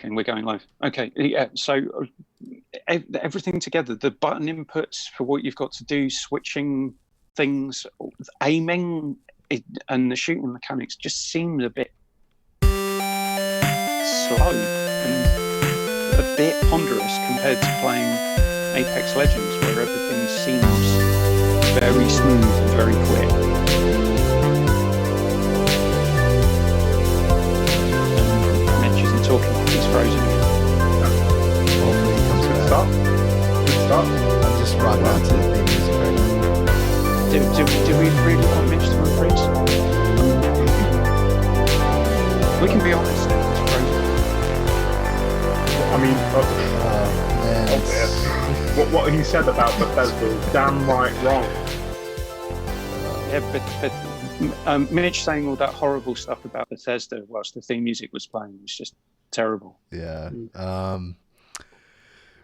And we're going live. Okay, yeah. So everything together, the button inputs for what you've got to do, switching things, aiming, and the shooting mechanics just seemed a bit slow and a bit ponderous compared to playing Apex Legends, where everything seems very smooth and very quick. Talking like he's frozen. Hopefully he comes back. Good start. I'm just rocking out to the theme music right now. Do we really want Mitch to freeze? We can be honest, it's frozen. I mean, man, what he said about Bethesda is damn right wrong. Yeah, but Mitch saying all that horrible stuff about Bethesda whilst the theme music was playing was just terrible. Yeah.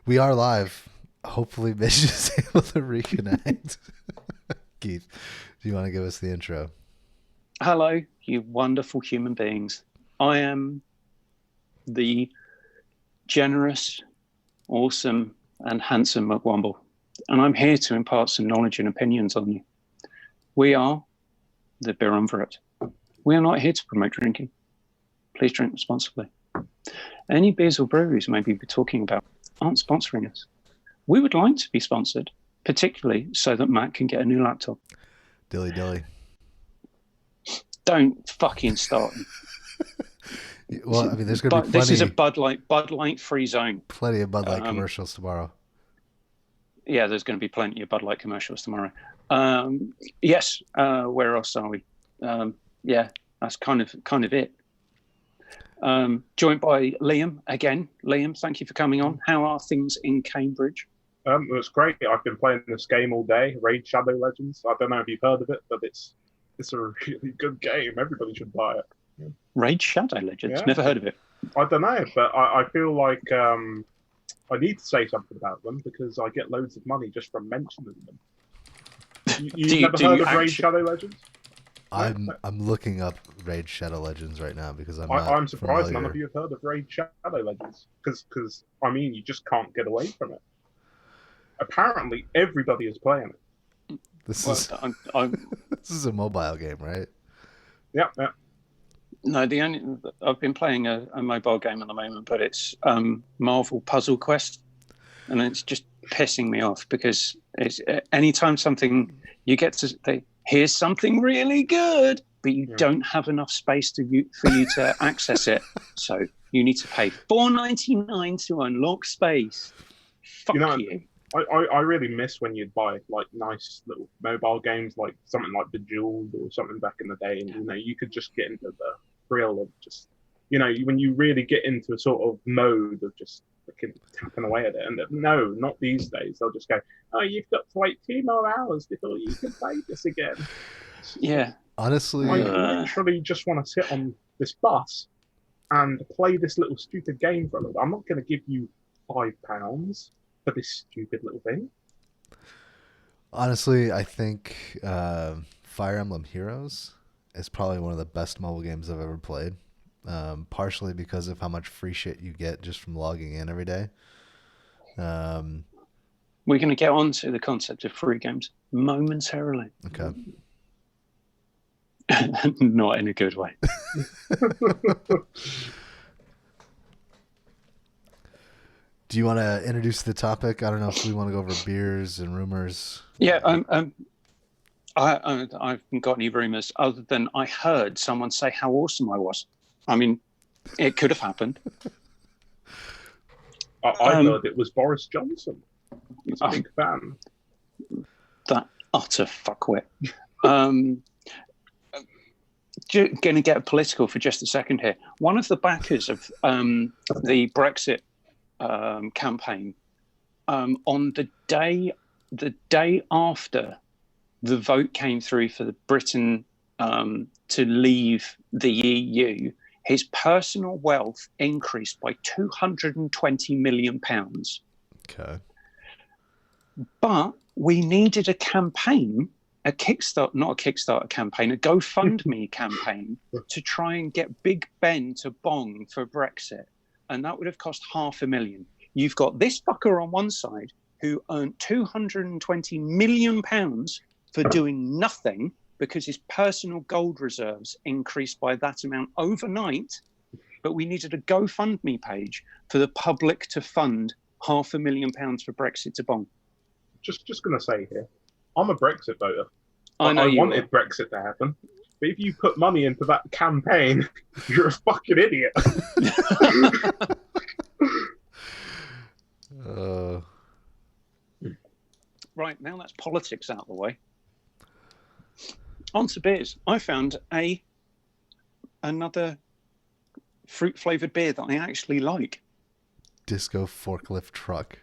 We are live. Hopefully Mitch is able to reconnect. Keith, do you want to give us the intro? Hello, you wonderful human beings. I am the generous, awesome, and handsome McWomble, and I'm here to impart some knowledge and opinions on you. We are the Beerumverate. We are not here to promote drinking. Please drink responsibly. Any beers or breweries maybe we're talking about aren't sponsoring us. We would like to be sponsored, particularly so that Matt can get a new laptop. Dilly. Don't fucking start. Well, I mean, there's going to be plenty. This is a Bud Light free zone. Plenty of Bud Light commercials tomorrow. Yeah, there's going to be plenty of Bud Light commercials tomorrow. Yes. Where else are we? Yeah, that's kind of it. Joined by Liam again. Liam, thank you for coming on. How are things in Cambridge? It's great. I've been playing this game all day, Raid Shadow Legends. I don't know if you've heard of it, but it's a really good game. Everybody should buy it. Yeah. Raid Shadow Legends? Yeah. Never heard of it. I don't know, but I feel like I need to say something about them because I get loads of money just from mentioning them. You've never heard of Raid Shadow Legends? I'm looking up Raid Shadow Legends right now because I'm surprised familiar. none of you have heard of Raid Shadow Legends because I mean you just can't get away from it. Apparently everybody is playing it. This is a mobile game, right? Yeah. No, I've been playing a mobile game at the moment, but it's Marvel Puzzle Quest, and it's just pissing me off because it's anytime something you get to say, here's something really good, but you don't have enough space for you to access it, so you need to pay $4.99 to unlock space. Fuck you. I really miss when you'd buy like nice little mobile games like something like Bejeweled or something back in the day, and you could just get into the thrill of just when you really get into a sort of mode of just tapping away at it. And no, not these days. They'll just go, oh, you've got to wait 2 more hours before you can play this again. Yeah. Honestly, I literally just want to sit on this bus and play this little stupid game for a little. I'm not going to give you £5 for this stupid little thing. Honestly, I think Fire Emblem Heroes is probably one of the best mobile games I've ever played. Partially because of how much free shit you get just from logging in every day. We're going to get on to the concept of free games momentarily. Okay. Not in a good way. Do you want to introduce the topic? I don't know if we want to go over beers and rumors. Yeah, I haven't got any rumors other than I heard someone say how awesome I was. I mean, it could have happened. I heard it was Boris Johnson. He's a big fan. That utter fuckwit. Going to get political for just a second here. One of the backers of the Brexit campaign, on the day after the vote came through for Britain to leave the EU, his personal wealth increased by £220 million. Okay. But we needed a campaign, not a Kickstarter campaign, a GoFundMe campaign to try and get Big Ben to bong for Brexit. and that would have cost £500,000. You've got this fucker on one side who earned £220 million for doing nothing because his personal gold reserves increased by that amount overnight. But we needed a GoFundMe page for the public to fund £500,000 for Brexit to bomb. Just going to say here, I'm a Brexit voter. I know you wanted Brexit to happen. But if you put money into that campaign, you're a fucking idiot. Right, now that's politics out of the way. On to beers. I found another fruit-flavoured beer that I actually like. Disco forklift truck.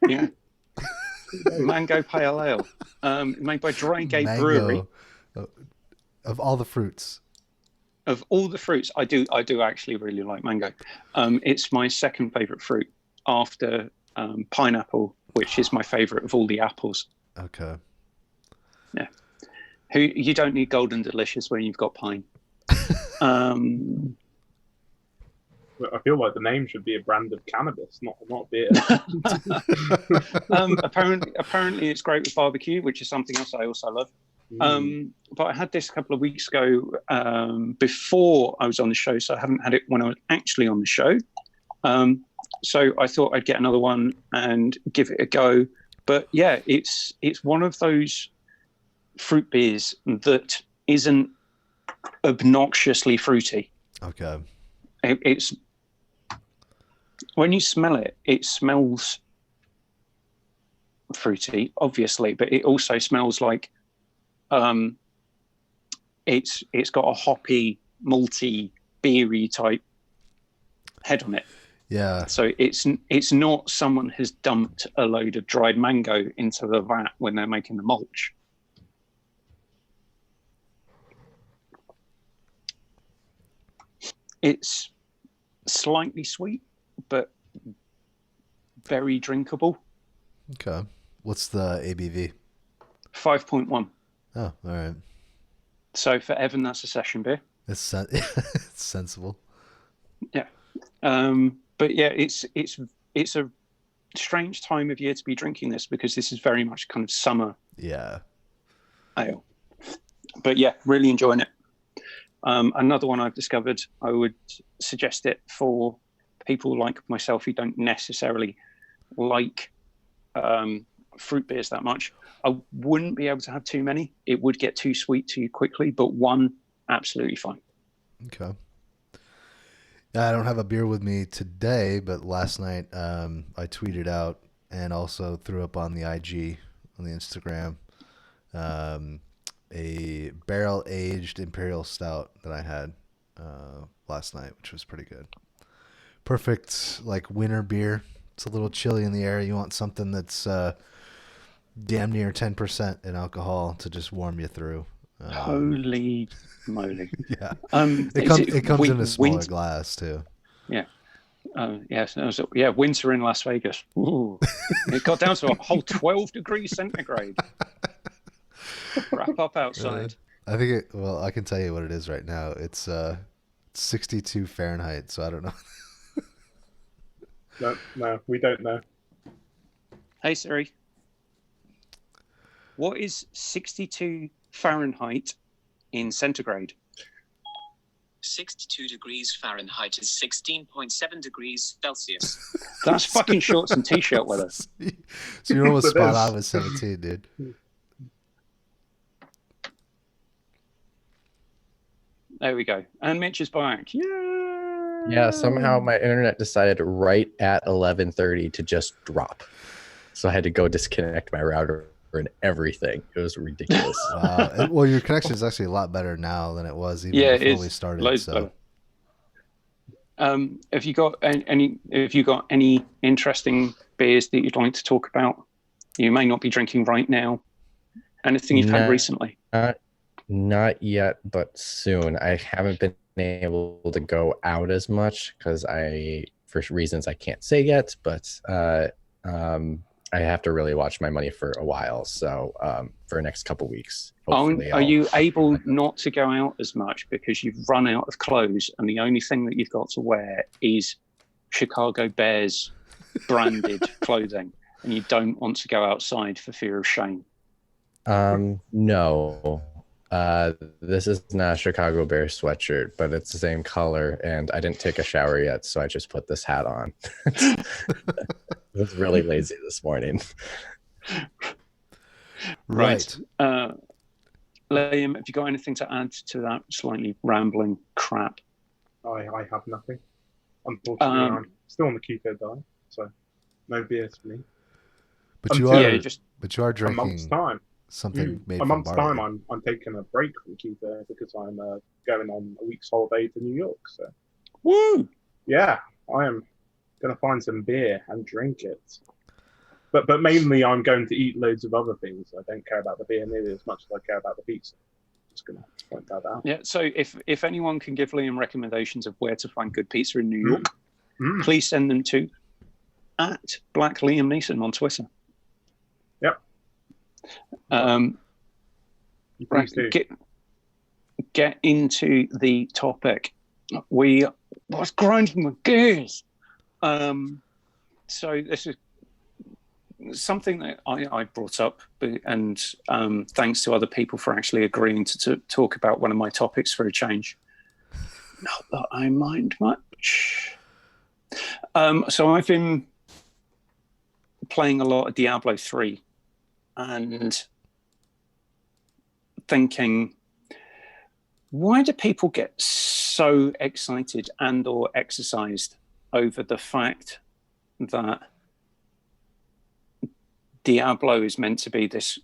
Yeah. Mango Pale Ale. Made by Dry Gate Brewery. Of all the fruits. Of all the fruits, I do actually really like mango. It's my second favourite fruit after pineapple, which is my favourite of all the apples. Okay. Yeah. You don't need Golden Delicious when you've got pine. I feel like the name should be a brand of cannabis, not beer. Apparently it's great with barbecue, which is something else I also love. But I had this a couple of weeks ago before I was on the show, so I haven't had it when I was actually on the show. So I thought I'd get another one and give it a go. But yeah, it's one of those fruit beers that isn't obnoxiously fruity. Okay. It's when you smell it, it smells fruity, obviously, but it also smells like it's got a hoppy, malty, beery type head on it. Yeah. So it's not someone has dumped a load of dried mango into the vat when they're making the mulch. It's slightly sweet, but very drinkable. Okay. What's the ABV? 5.1. Oh, all right. So for Evan, that's a session beer. It's sensible. Yeah. But yeah, it's a strange time of year to be drinking this because this is very much kind of summer ale. But yeah, really enjoying it. Another one I've discovered, I would suggest it for people like myself who don't necessarily like fruit beers that much. I wouldn't be able to have too many. It would get too sweet too quickly, but one, absolutely fine. Okay. I don't have a beer with me today, but last night I tweeted out and also threw up on the IG, on the Instagram, a barrel-aged Imperial Stout that I had last night, which was pretty good. Perfect, like, winter beer. It's a little chilly in the air. You want something that's damn near 10% in alcohol to just warm you through. Holy moly. Yeah. It comes in a smaller glass, too. Yeah. Yeah, winter in Las Vegas. Ooh. It got down to a whole 12 degrees centigrade. Wrap up outside. I think I can tell you what it is right now. It's 62 Fahrenheit, so I don't know. No, we don't know. Hey Siri, what is 62 Fahrenheit in centigrade? 62 degrees Fahrenheit is 16.7 degrees Celsius. That's fucking shorts and t-shirt weather. So you're almost spot on with 17, dude. There we go. And Mitch is back. Yeah, somehow my internet decided right at 11:30 to just drop. So I had to go disconnect my router and everything. It was ridiculous. Wow. Well, your connection is actually a lot better now than it was even before we started. Loads better. Have you got any interesting beers that you'd like to talk about? You may not be drinking right now. Anything you've had recently? Not yet, but soon. I haven't been able to go out as much because for reasons I can't say yet, but I have to really watch my money for a while. So for the next couple weeks. Are you able not to go out as much because you've run out of clothes and the only thing that you've got to wear is Chicago Bears branded clothing, and you don't want to go outside for fear of shame? No. This is not a Chicago Bears sweatshirt, but it's the same color, and I didn't take a shower yet, so I just put this hat on. I was really lazy this morning. Right. Liam, have you got anything to add to that slightly rambling crap? I have nothing. Unfortunately, I'm still on the keto diet, so no beers for me. But you are a drinking month's time. something made A from month's barley. time, I'm taking a break from keto because I'm going on a week's holiday to New York. So, Woo! yeah, I am going to find some beer and drink it. But mainly, I'm going to eat loads of other things. I don't care about the beer nearly as much as I care about the pizza. Just going to point that out. Yeah. So if anyone can give Liam recommendations of where to find good pizza in New York, please send them to @BlackLiamNeeson on Twitter. Yep. Right, get into the topic. We was grinding with gears. So this is something that I brought up, and thanks to other people for actually agreeing to talk about one of my topics for a change. Not that I mind much. So I've been playing a lot of Diablo 3 and thinking, why do people get so excited and or exercised over the fact that Diablo is meant to be this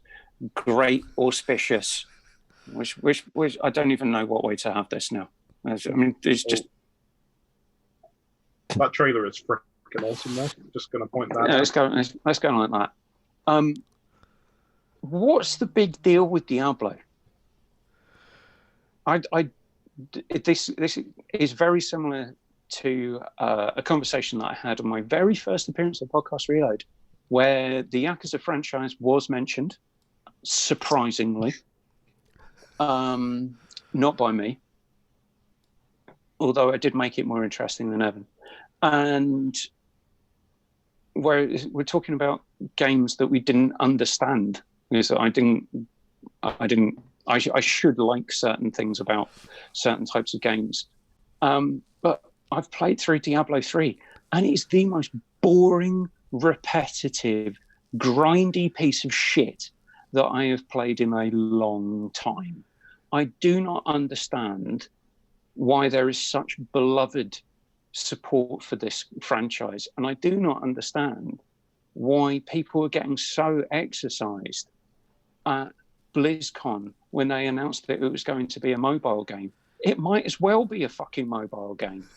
great, auspicious, which I don't even know what way to have this now. I mean, there's just that trailer is freaking awesome. Though. I'm just going to point that out. Let's go like that. What's the big deal with Diablo? This is very similar to a conversation that I had on my very first appearance of Podcast Reload, where the Yakuza franchise was mentioned, surprisingly, not by me, although I did make it more interesting than Evan. And where we're talking about games that we didn't understand, is that I should like certain things about certain types of games. But I've played through Diablo 3, and it's the most boring, repetitive, grindy piece of shit that I have played in a long time. I do not understand why there is such beloved support for this franchise, and I do not understand why people are getting so exercised at BlizzCon when they announced that it was going to be a mobile game. It might as well be a fucking mobile game.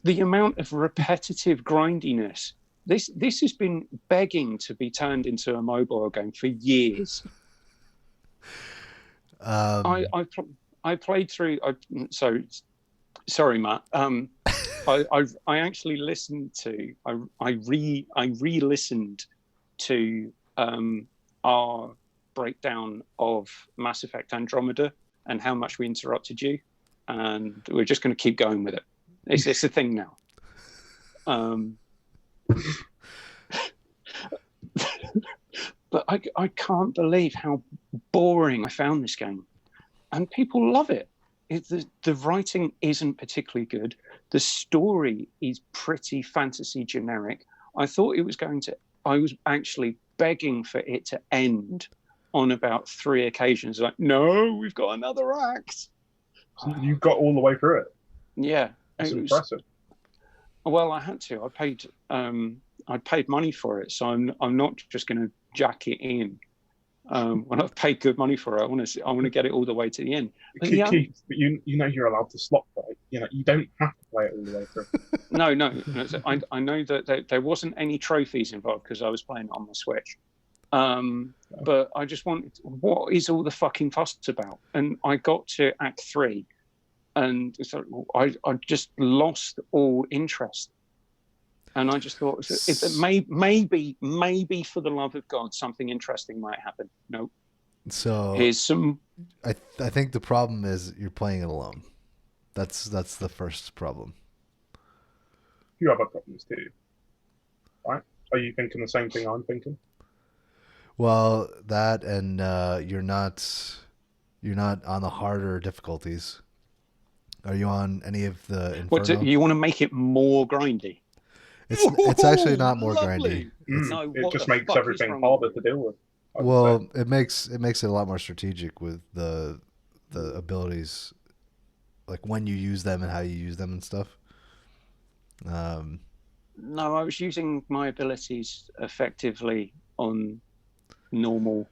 The amount of repetitive grindiness. This has been begging to be turned into a mobile game for years. I played through. Sorry, Matt. I actually listened to. I re-listened to our breakdown of Mass Effect Andromeda and how much we interrupted you, and we're just going to keep going with it. It's a thing now. But I can't believe how boring I found this game, and people love it. The writing isn't particularly good. The story is pretty fantasy generic. I thought it was going to. I was actually begging for it to end on about 3 occasions. Like, no, we've got another act. So you got all the way through it. Yeah, that's impressive. Well, I had to. I paid money for it, so I'm not just going to jack it in. When I've paid good money for it, I want to get it all the way to the end. But you know you're allowed to slot play. You know you don't have to play it all the way through. No. I know that there wasn't any trophies involved because I was playing it on my Switch. But I just wanted, what is all the fucking fuss about? And I got to Act 3, and so I just lost all interest. And I just thought, maybe for the love of God, something interesting might happen. No. So here's some. I think the problem is you're playing it alone. That's the first problem. few other problems too. Right? Are you thinking the same thing I'm thinking? Well, that and you're not on the harder difficulties. Are you on any of the What do Inferno? you want to make it more grindy? It's actually not more Lovely. grindy. It's, No, It what just the makes fuck everything is wrong harder with to you? deal with. I would well, say. it makes it a lot more strategic with the abilities, like when you use them and how you use them and stuff. Um, No, I was using my abilities effectively on normal.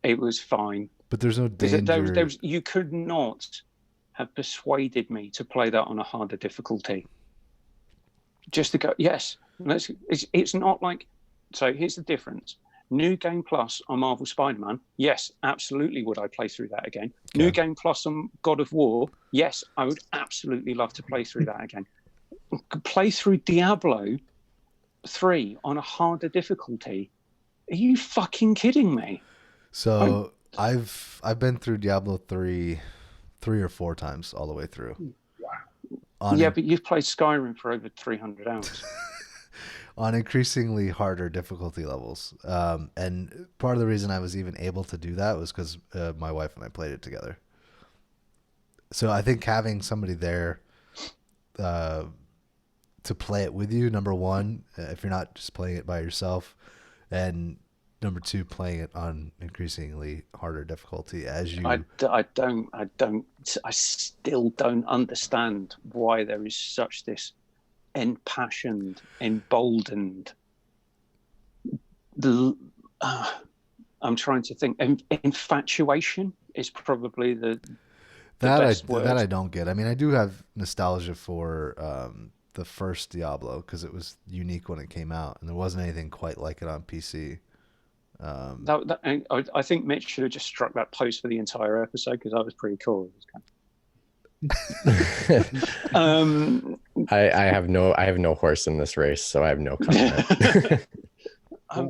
It was fine. but there's no danger. You could not have persuaded me to play that on a harder difficulty. Just to go, yes. It's not like. So here's the difference. New Game Plus on Marvel Spider-Man, yes, absolutely would I play through that again. Okay. New Game Plus on God of War, yes, I would absolutely love to play through that again. Play through Diablo 3 on a harder difficulty. Are you fucking kidding me? So I've been through Diablo 3 or 4 times all the way through. Wow. Yeah, but you've played Skyrim for over 300 hours. On increasingly harder difficulty levels. And part of the reason I was even able to do that was because my wife and I played it together. So I think having somebody there to play it with you, number one, if you're not just playing it by yourself, and number two, playing it on increasingly harder difficulty as you. I still don't understand why there is such this impassioned, emboldened. I'm trying to think. Infatuation is probably the best word. That I don't get. I mean, I do have nostalgia for the first Diablo because it was unique when it came out, and there wasn't anything quite like it on PC. I think Mitch should have just struck that pose for the entire episode because that was pretty cool. I have no horse in this race, so I have no comment. I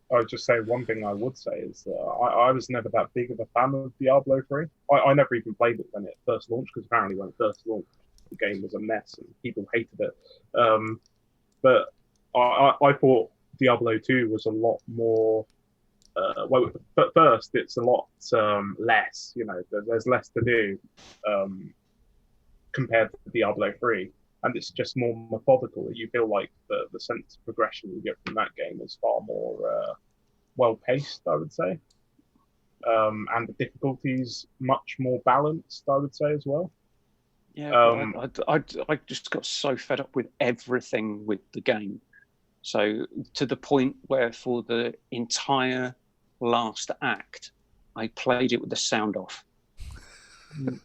would just say one thing I would say is I was never that big of a fan of Diablo 3. I never even played it when it first launched because apparently when it first launched, the game was a mess and people hated it. But I thought Diablo 2 was a lot more. Well, but first it's a lot less. You know, there's less to do compared to Diablo 3, and it's just more methodical. You feel like the sense of progression you get from that game is far more well paced, I would say, and the difficulties much more balanced, I would say as well. Yeah, I just got so fed up with everything with the game. So to the point where for the entire last act, I played it with the sound off.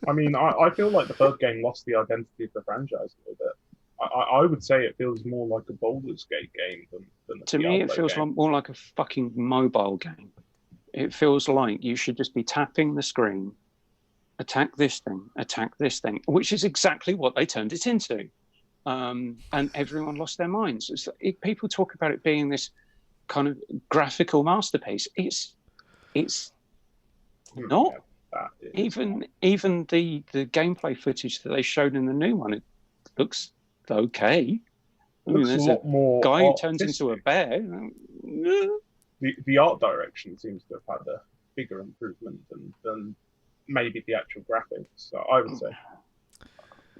I mean, I feel like the third game lost the identity of the franchise a little bit. I would say it feels more like a Baldur's Gate game than a To me, it feels more like a fucking mobile game. It feels like you should just be tapping the screen, attack this thing, which is exactly what they turned it into. And everyone lost their minds. People talk about it being this kind of graphical masterpiece. It's not. Even the gameplay footage that they showed in the new one, it looks okay. There's a guy who turns into a bear. The art direction seems to have had a bigger improvement than maybe the actual graphics. So I would say.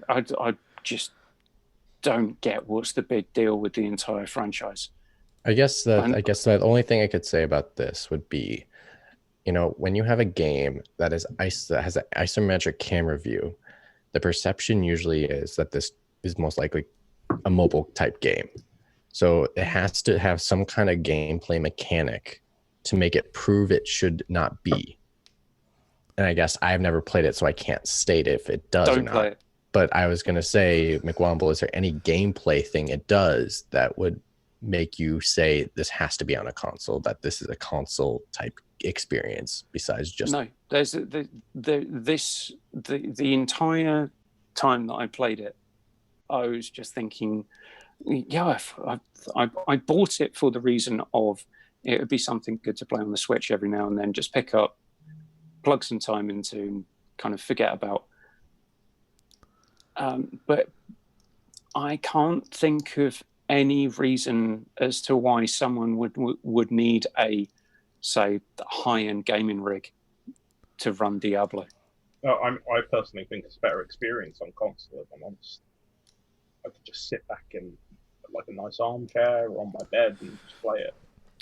I just don't get what's the big deal with the entire franchise. I guess the only thing I could say about this would be, you know, when you have a game that has an isometric camera view, the perception usually is that this is most likely a mobile type game. So it has to have some kind of gameplay mechanic to make it prove it should not be. And I guess I've never played it, so I can't state if it does or not. Play it. But I was going to say, McWomble, is there any gameplay thing it does that would make you say this has to be on a console, that this is a console type experience besides just... No, there's the entire time that I played it, I was just thinking, yeah, I bought it for the reason of it would be something good to play on the Switch every now and then, just pick up, plug some time into, and kind of forget about. But I can't think of any reason as to why someone would need a, say, high-end gaming rig to run Diablo. I personally think it's a better experience on console, if I'm honest. I could just sit back in like a nice armchair or on my bed and just play it,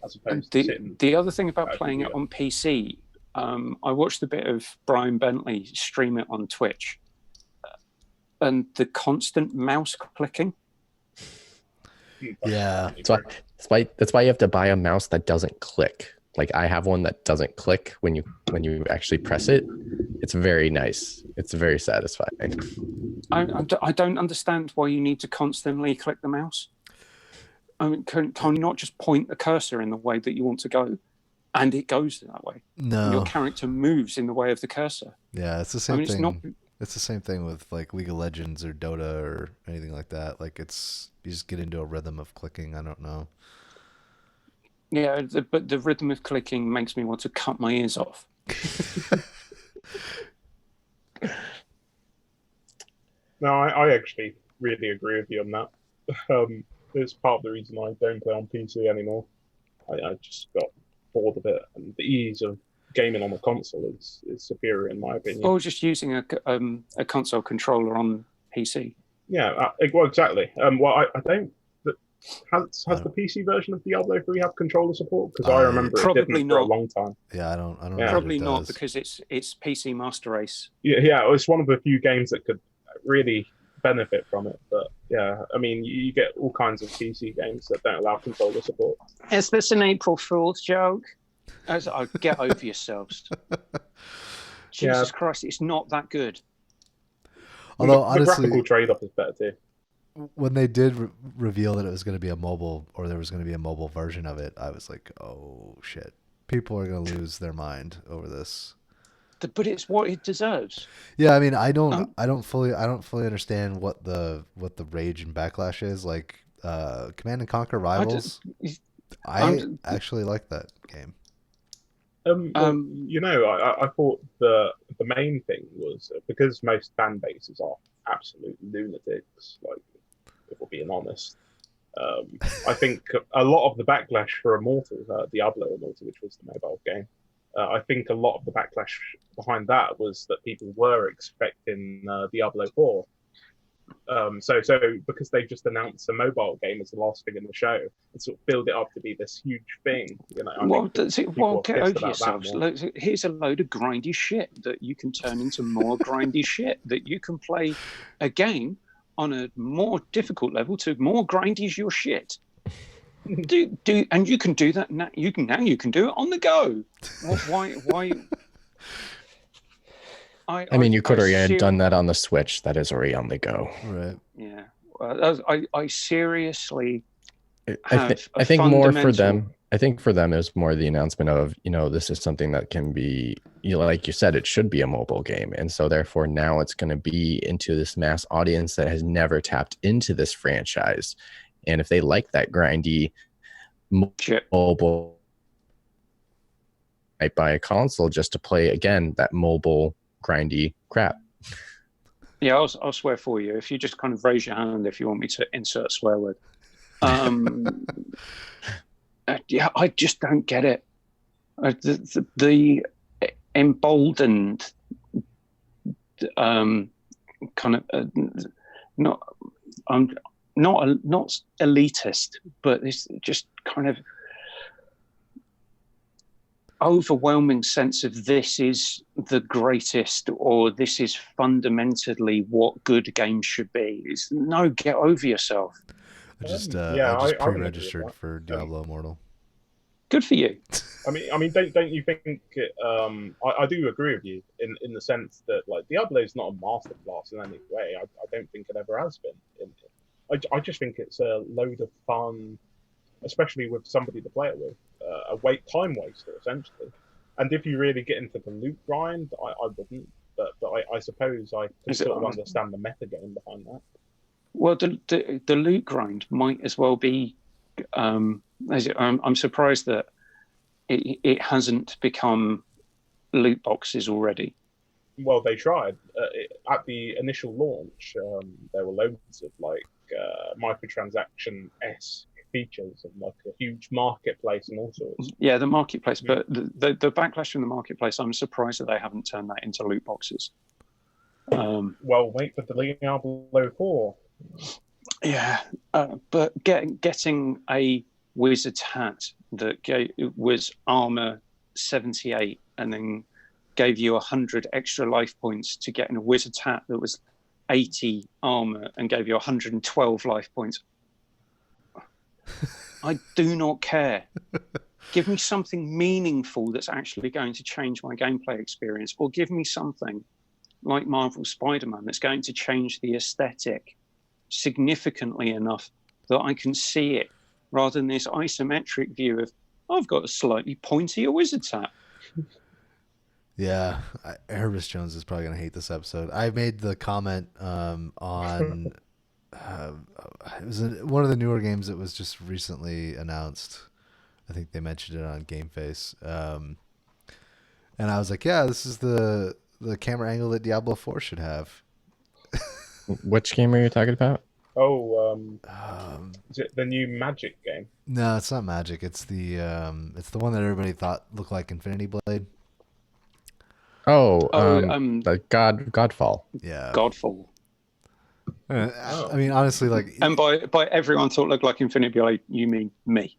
as opposed to sitting. The other thing about playing it on PC, I watched a bit of Brian Bentley stream it on Twitch, and the constant mouse clicking. Yeah, that's why you have to buy a mouse that doesn't click. Like I have one that doesn't click when you actually press it. It's very nice. It's very satisfying. I don't understand why you need to constantly click the mouse. I mean, can you not just point the cursor in the way that you want to go, and it goes that way? No, and your character moves in the way of the cursor. Yeah, it's the same thing. Not... It's the same thing with like League of Legends or Dota or anything like that. Like you just get into a rhythm of clicking. I don't know. Yeah, but the rhythm of clicking makes me want to cut my ears off. No, I actually really agree with you on that. It's part of the reason I don't play on PC anymore. I just got bored of it, and the ease of gaming on the console is superior in my opinion. Or just using a console controller on PC. Yeah, well, exactly. Well, I don't. Has the PC version of Diablo 3 have controller support? Because I remember it didn't for a long time. Yeah, I don't know. Probably not, because it's PC Master Race. Yeah, it's one of the few games that could really benefit from it. But yeah, I mean, you get all kinds of PC games that don't allow controller support. Is this an April Fool's joke? Get over yourselves. Jesus Christ, it's not that good. Although the graphical trade-off is better too. When they did reveal that it was going to be a mobile, or there was going to be a mobile version of it, I was like, oh shit, people are going to lose their mind over this. But it's what it deserves. Yeah, I mean, I don't fully understand what the rage and backlash is. Like Command and Conquer Rivals, I actually like that game. I thought the main thing was because most fan bases are absolute lunatics, like, if we're being honest. I think a lot of the backlash for Immortal, Diablo Immortal, which was the mobile game, I think a lot of the backlash behind that was that people were expecting Diablo 4. So because they just announced a mobile game as the last thing in the show and sort of build it up to be this huge thing, get over yourselves. Look, here's a load of grindy shit that you can turn into more grindy shit that you can play a game on a more difficult level to more grindy your shit. And you can do that now. You can do it on the go. Why? I mean, you could already done that on the Switch. That is already on the go. Right. Yeah. I seriously. I think more for them. I think for them it was more the announcement of, this is something that can be, like you said, it should be a mobile game, and so therefore now it's going to be into this mass audience that has never tapped into this franchise, and if they like that grindy mobile, might buy a console just to play again that mobile grindy crap. Yeah, I'll swear for you. If you just kind of raise your hand if you want me to insert a swear word. Yeah, I just don't get it. The emboldened, kind of not elitist, but it's just kind of overwhelming sense of this is the greatest, or this is fundamentally what good games should be. No, get over yourself. I just pre-registered for Diablo Immortal. Good for you. I mean, don't you think? I do agree with you in the sense that, like, Diablo is not a masterclass in any way. I don't think it ever has been. I just think it's a load of fun, especially with somebody to play it with. A time waster essentially. And if you really get into the loot grind, I wouldn't. But I suppose I can sort of understand the meta game behind that. Well, the loot grind might as well be. I'm surprised that it hasn't become loot boxes already. Well, they tried at the initial launch. There were loads of like microtransaction esque features and like a huge marketplace and all sorts. Yeah, the marketplace, but the backlash from the marketplace, I'm surprised that they haven't turned that into loot boxes. Well, wait for the Diablo 4. Yeah, but getting a wizard's hat that was armor 78 and then gave you 100 extra life points to getting a wizard's hat that was 80 armor and gave you 112 life points. I do not care. Give me something meaningful that's actually going to change my gameplay experience, or give me something like Marvel Spider-Man that's going to change the aesthetic significantly enough that I can see it, rather than this isometric view of, I've got a slightly pointier wizard's hat. Yeah, Herbert Jones is probably going to hate this episode. I made the comment on it was one of the newer games that was just recently announced. I think they mentioned it on Game Face. And I was like, yeah, this is the camera angle that Diablo 4 should have. Which game are you talking about? Oh, is it the new Magic game? No, it's not Magic. It's the one that everybody thought looked like Infinity Blade. Like Godfall. Yeah. Godfall. I mean, honestly, like, and by everyone thought looked like Infinity Blade, you mean me?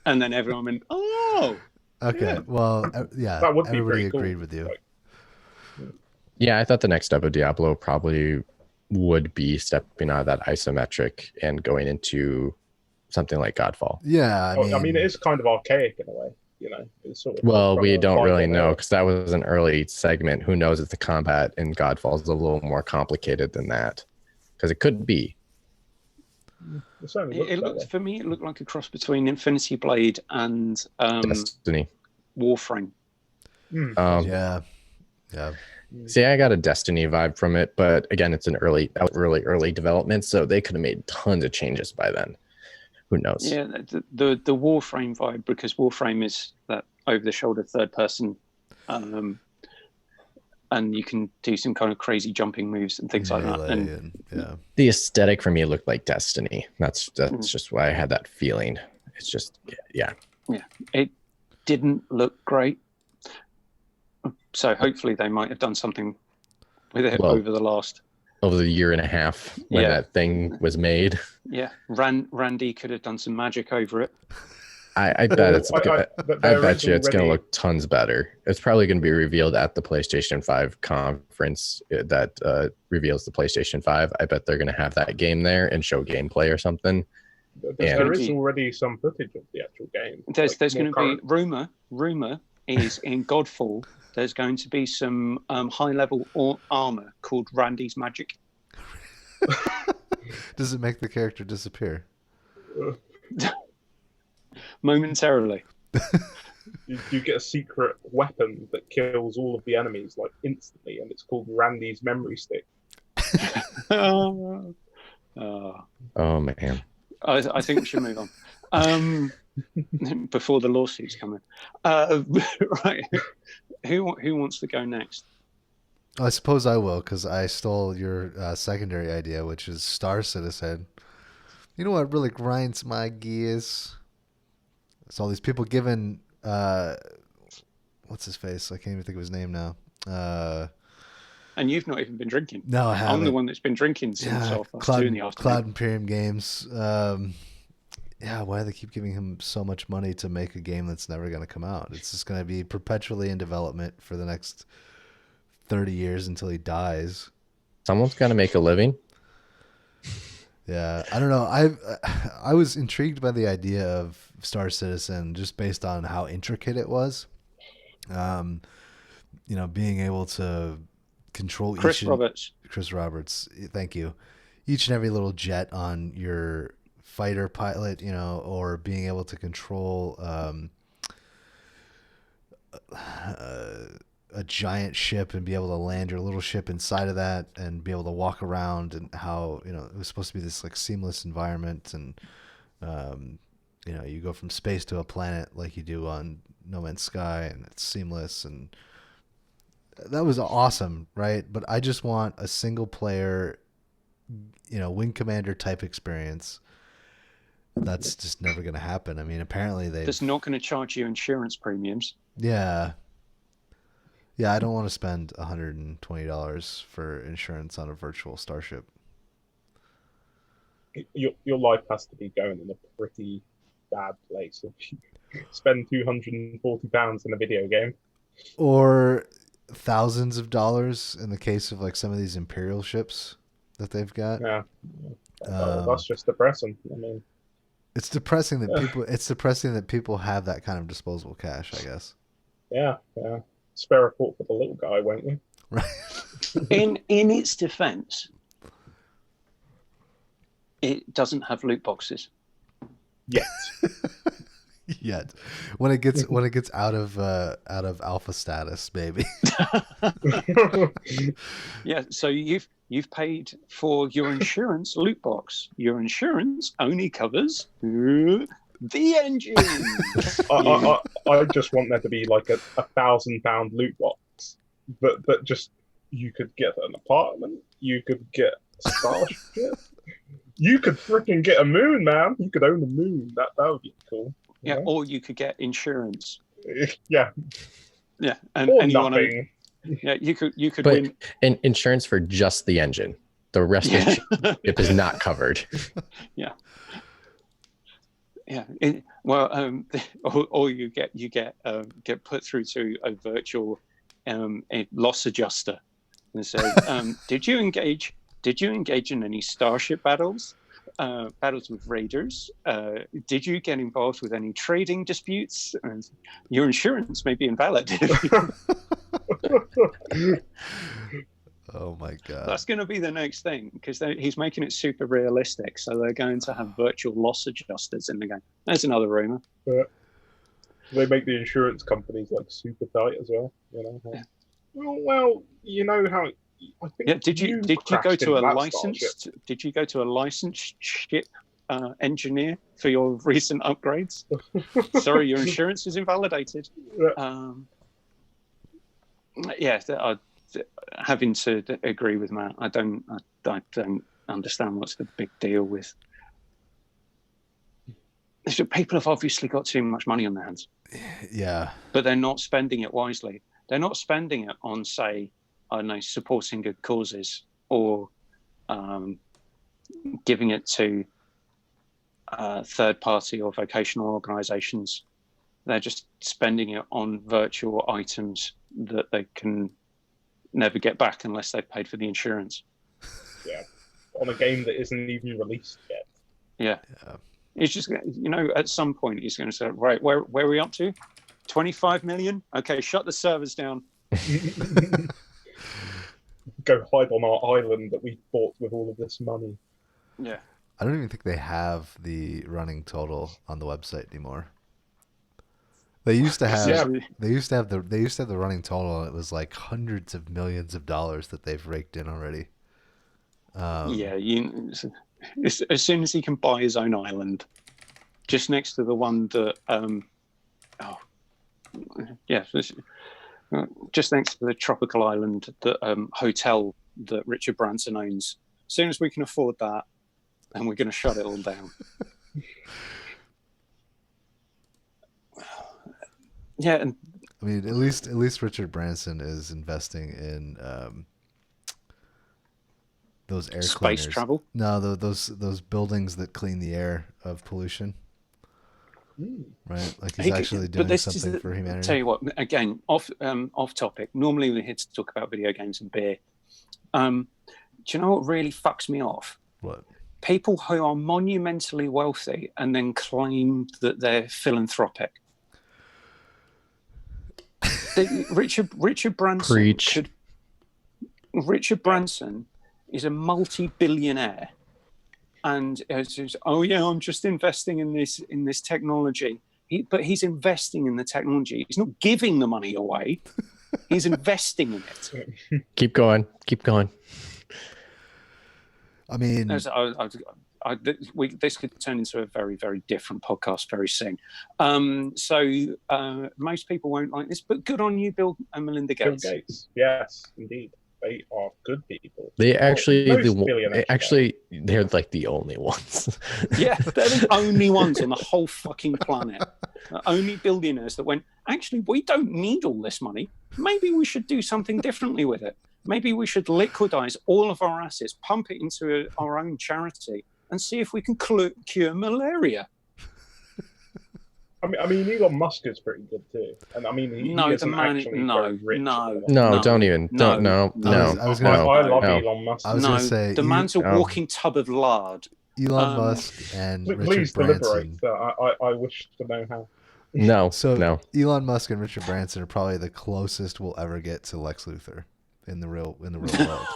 And then everyone went, oh. Okay. Yeah. Well, yeah. That would be everybody pretty agreed cool. with you. Yeah, I thought the next step of Diablo probably would be stepping out of that isometric and going into something like Godfall. Yeah, I mean, it is kind of archaic in a way, you know. It's sort of Well, from we a don't really Bible know era. because that was an early segment. Who knows if the combat in Godfall is a little more complicated than that? Because it could be. It certainly looks that way. For me, it looked like a cross between Infinity Blade and Destiny. Warframe. Yeah. See, I got a Destiny vibe from it, but again, it's an early development, so they could have made tons of changes by then. Who knows? Yeah, the Warframe vibe, because Warframe is that over-the-shoulder third person, and you can do some kind of crazy jumping moves and things like that. And yeah, the aesthetic for me looked like Destiny. That's just why I had that feeling. It's just yeah. It didn't look great. So hopefully they might have done something with it over the year and a half when that thing was made. Yeah, Randy could have done some magic over it. I bet I bet you it's going to already- look tons better. It's probably going to be revealed at the PlayStation 5 conference that reveals the PlayStation 5. I bet they're going to have that game there and show gameplay or something. There is already some footage of the actual game. There's going to current. be rumor is in Godfall. There's going to be some high-level armor called Randy's Magic. Does it make the character disappear? Momentarily. You get a secret weapon that kills all of the enemies like instantly, and it's called Randy's Memory Stick. Oh man. I think we should move on before the lawsuits come in. Right. Who wants to go next? I suppose I will, because I stole your secondary idea, which is Star Citizen. You know what really grinds my gears? It's all these people giving what's his face? I can't even think of his name now. And you've not even been drinking. No, I haven't. I'm the one that's been drinking since Cloud, 2 in the afternoon. Cloud Imperium Games. Why do they keep giving him so much money to make a game that's never going to come out? It's just going to be perpetually in development for the next 30 years until he dies. Someone's got to make a living. Yeah, I don't know. I was intrigued by the idea of Star Citizen just based on how intricate it was. Being able to control Chris Roberts, thank you. Each and every little jet on your fighter pilot, or being able to control a giant ship and be able to land your little ship inside of that and be able to walk around, and how it was supposed to be this like seamless environment, and you go from space to a planet like you do on No Man's Sky, and it's seamless, and that was awesome, right? But I just want a single player, Wing Commander type experience. That's just never going to happen. I mean, apparently That's not going to charge you insurance premiums. Yeah. Yeah, I don't want to spend $120 for insurance on a virtual starship. Your life has to be going in a pretty bad place if you spend £240 in a video game. Or thousands of dollars in the case of like some of these Imperial ships that they've got. Yeah, that's just depressing. I mean, it's depressing that people have that kind of disposable cash, I guess. Yeah. Spare a thought for the little guy, won't you? Right. In its defense, it doesn't have loot boxes yet. Yet, when it gets out of alpha status, maybe. Yeah, so you've paid for your insurance loot box. Your insurance only covers the engine. I just want there to be like a £1,000 loot box, but just you could get an apartment, you could get a starship, you could freaking get a moon, man. You could own a moon. That would be cool. Yeah, or you could get insurance. Yeah, and nothing. You could but win insurance for just the engine. The rest of the ship is not covered. Yeah. Or you get put through to a virtual a loss adjuster and say, did you engage in any starship battles? Battles with raiders? Did you get involved with any trading disputes? Your insurance may be invalid. Oh my god! That's going to be the next thing because he's making it super realistic. So they're going to have virtual loss adjusters in the game. There's another rumor. They make the insurance companies like super tight as well. Yeah. Well, you know how. I think did you go to a licensed? Did you go to a licensed ship engineer for your recent upgrades? Sorry, your insurance is invalidated. Having to agree with Matt, I don't understand what's the big deal with. People have obviously got too much money on their hands. Yeah, but they're not spending it wisely. They're not spending it on, say, I don't know, supporting good causes or giving it to third-party or vocational organisations. They're just spending it on virtual items that they can never get back unless they've paid for the insurance. Yeah, on a game that isn't even released yet. Yeah. It's just, at some point he's going to say, right, where are we up to? 25 million? Okay, shut the servers down. Go hide on our island that we bought with all of this money. Yeah. I don't even think they have the running total on the website anymore. They used to have the running total, and it was like hundreds of millions of dollars that they've raked in already. As soon as he can buy his own island, just next to the one that just next to the tropical island, the hotel that Richard Branson owns. As soon as we can afford that, then we're going to shut it all down. Yeah, and I mean, at least Richard Branson is investing in those air space cleaners. Travel. No, those buildings that clean the air of pollution. Right, like he's actually doing something for humanity. Tell you what, again, off topic. Normally we're here to talk about video games and beer. Do you know what really fucks me off? What? People who are monumentally wealthy and then claim that they're philanthropic. Richard Branson. Preach. Richard Branson is a multi-billionaire. And says, I'm just investing in this technology. But he's investing in the technology. He's not giving the money away. He's investing in it. Keep going. I mean, this could turn into a very, very different podcast very soon. Most people won't like this, but good on you, Bill and Melinda Gates. Bill Gates, yes, indeed. They are good people. They're like the only ones. Yeah, they're the only ones on the whole fucking planet. The only billionaires that went, actually, we don't need all this money. Maybe we should do something differently with it. Maybe we should liquidize all of our assets, pump it into our own charity, and see if we can cure malaria. I mean, Elon Musk is pretty good too, and I mean, he isn't actually very rich. No, don't even. I was I love Elon Musk. I was going to say the man's a walking tub of lard. Elon Musk and please Richard deliberate. Branson. I wish to know how. No. Elon Musk and Richard Branson are probably the closest we'll ever get to Lex Luthor in the real world.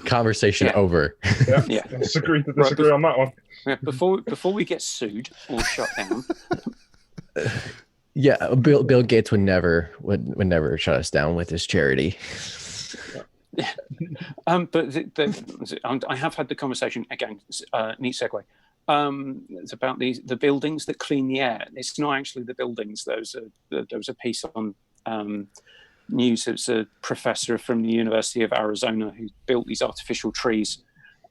Conversation over. Yeah. Let's agree to disagree on that one. Yeah, before we get sued or shut down. Yeah, Bill Gates would never shut us down with his charity. But I have had the conversation again. Neat segue. It's about the buildings that clean the air. It's not actually the buildings. There was a piece on news. It's a professor from the University of Arizona who built these artificial trees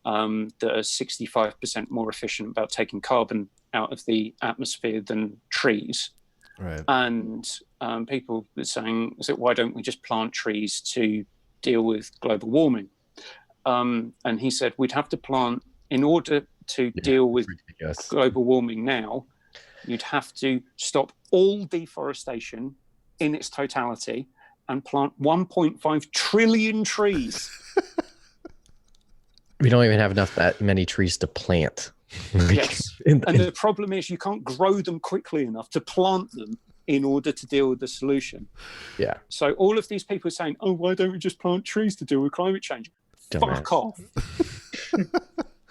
that are 65% more efficient about taking carbon out of the atmosphere than trees. Right. And people are saying, why don't we just plant trees to deal with global warming? And he said, we'd have to plant, in order to deal with global warming now, you'd have to stop all deforestation in its totality and plant 1.5 trillion trees. We don't even have that many trees to plant. Yes. And the problem is you can't grow them quickly enough to plant them in order to deal with the solution. Yeah. So all of these people are saying, why don't we just plant trees to deal with climate change? Dumbass. Fuck off.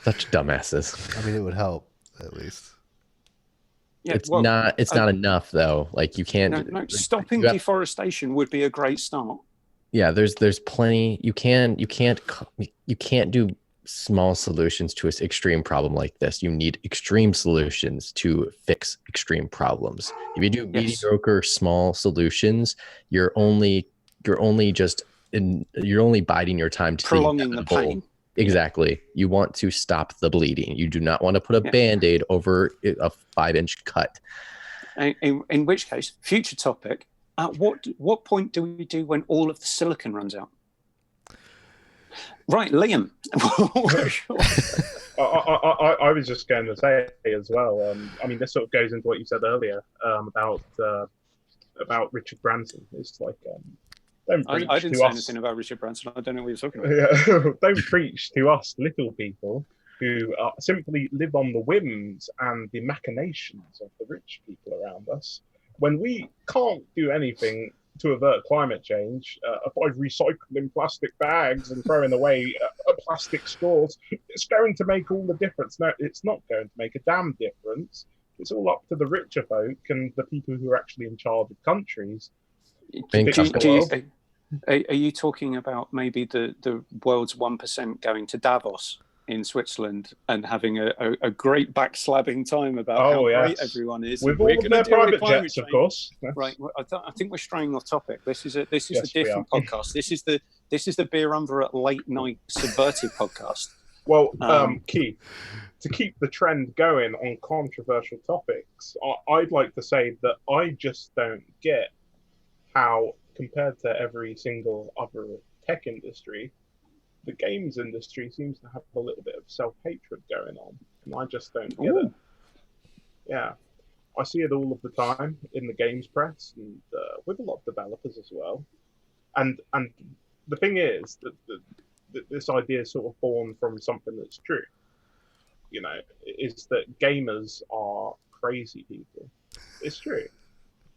Such dumbasses. I mean, it would help, at least. Yeah, it's not enough though. Like you can't. No, stopping deforestation would be a great start. Yeah, there's plenty. You can't do small solutions to an extreme problem like this. You need extreme solutions to fix extreme problems. If you do mediocre small solutions, you're only biding your time to prolonging the pain. Exactly. You want to stop the bleeding. You do not want to put a Band-Aid over a 5-inch cut. In which case, future topic, at what point do we do when all of the silicon runs out? Right, Liam. I was just going to say as well, I mean, this sort of goes into what you said earlier about Richard Branson. It's like... I didn't say anything about Richard Branson. I don't know what you're talking about. Yeah. Don't preach to us little people who simply live on the whims and the machinations of the rich people around us. When we can't do anything to avert climate change by recycling plastic bags and throwing away plastic straws, it's going to make all the difference. No, it's not going to make a damn difference. It's all up to the richer folk and the people who are actually in charge of countries. Are you talking about maybe the world's 1% going to Davos in Switzerland and having a great backslabbing time about how great everyone is? With all of their private jets, of course. Right. Well, I think we're straying off topic. This is a different podcast. This is the Beerumverate late night subverted podcast. Well, Keith, to keep the trend going on controversial topics, I'd like to say that I just don't get how, compared to every single other tech industry, the games industry seems to have a little bit of self-hatred going on, and I just don't get it. Yeah, I see it all of the time in the games press and with a lot of developers as well. And the thing is that this idea is sort of born from something that's true. You know, is that gamers are crazy people. It's true.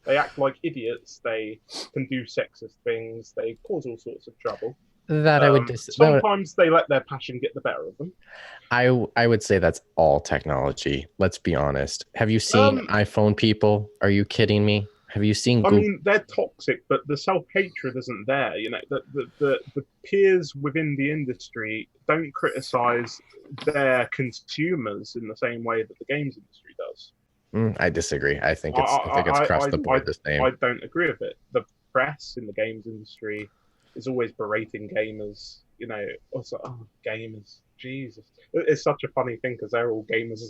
They act like idiots. They can do sexist things. They cause all sorts of trouble. That I would sometimes they let their passion get the better of them. I would say that's all technology. Let's be honest. Have you seen iPhone people? Are you kidding me? Have you seen I Google? mean, they're toxic, but the self-hatred isn't there. You know, the peers within the industry don't criticize their consumers in the same way that the games industry does. I disagree. I think it's across the board the same. I don't agree with it. The press in the games industry is always berating gamers. You know, also, oh, gamers, Jesus, it's such a funny thing because they're all gamers.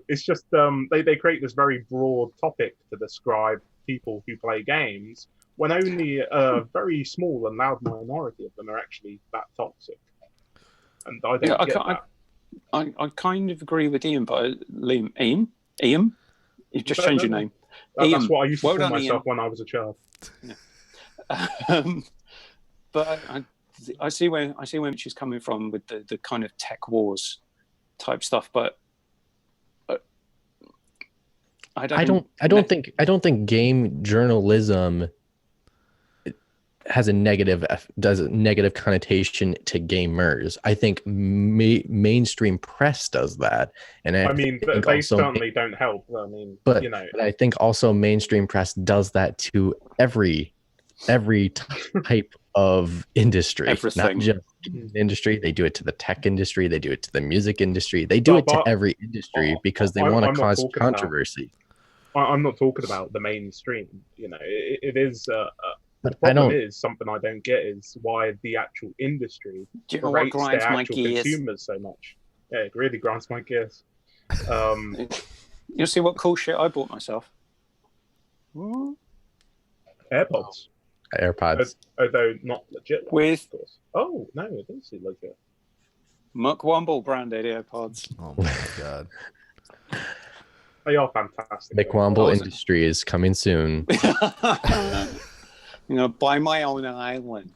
It's just they create this very broad topic to describe people who play games when only a very small and loud minority of them are actually that toxic. And I don't get that. I kind of agree with Ian, but Ian, you've just changed your name. That's what I used to call myself when I was a child. Yeah. But I see where she's coming from with the kind of tech wars type stuff, but I don't think game journalism does a negative connotation to gamers. I think mainstream press does that, and I mean, they certainly don't help. I mean, but you know, but I think also mainstream press does that to every type of industry, everything. Not just industry. They do it to the tech industry. They do it to the music industry. They do it to every industry because they want to cause controversy. I'm not talking about the mainstream. You know, it is. The But problem is something I don't get is why the actual industry rates their actual consumers so much. Yeah, it really grinds my gears. You'll see what cool shit I bought myself. AirPods. Although not legit. With of course. Oh no, it does seem legit. McWomble branded AirPods. Oh my god. They are fantastic. McWomble Industry is coming soon. You know, buy my own island.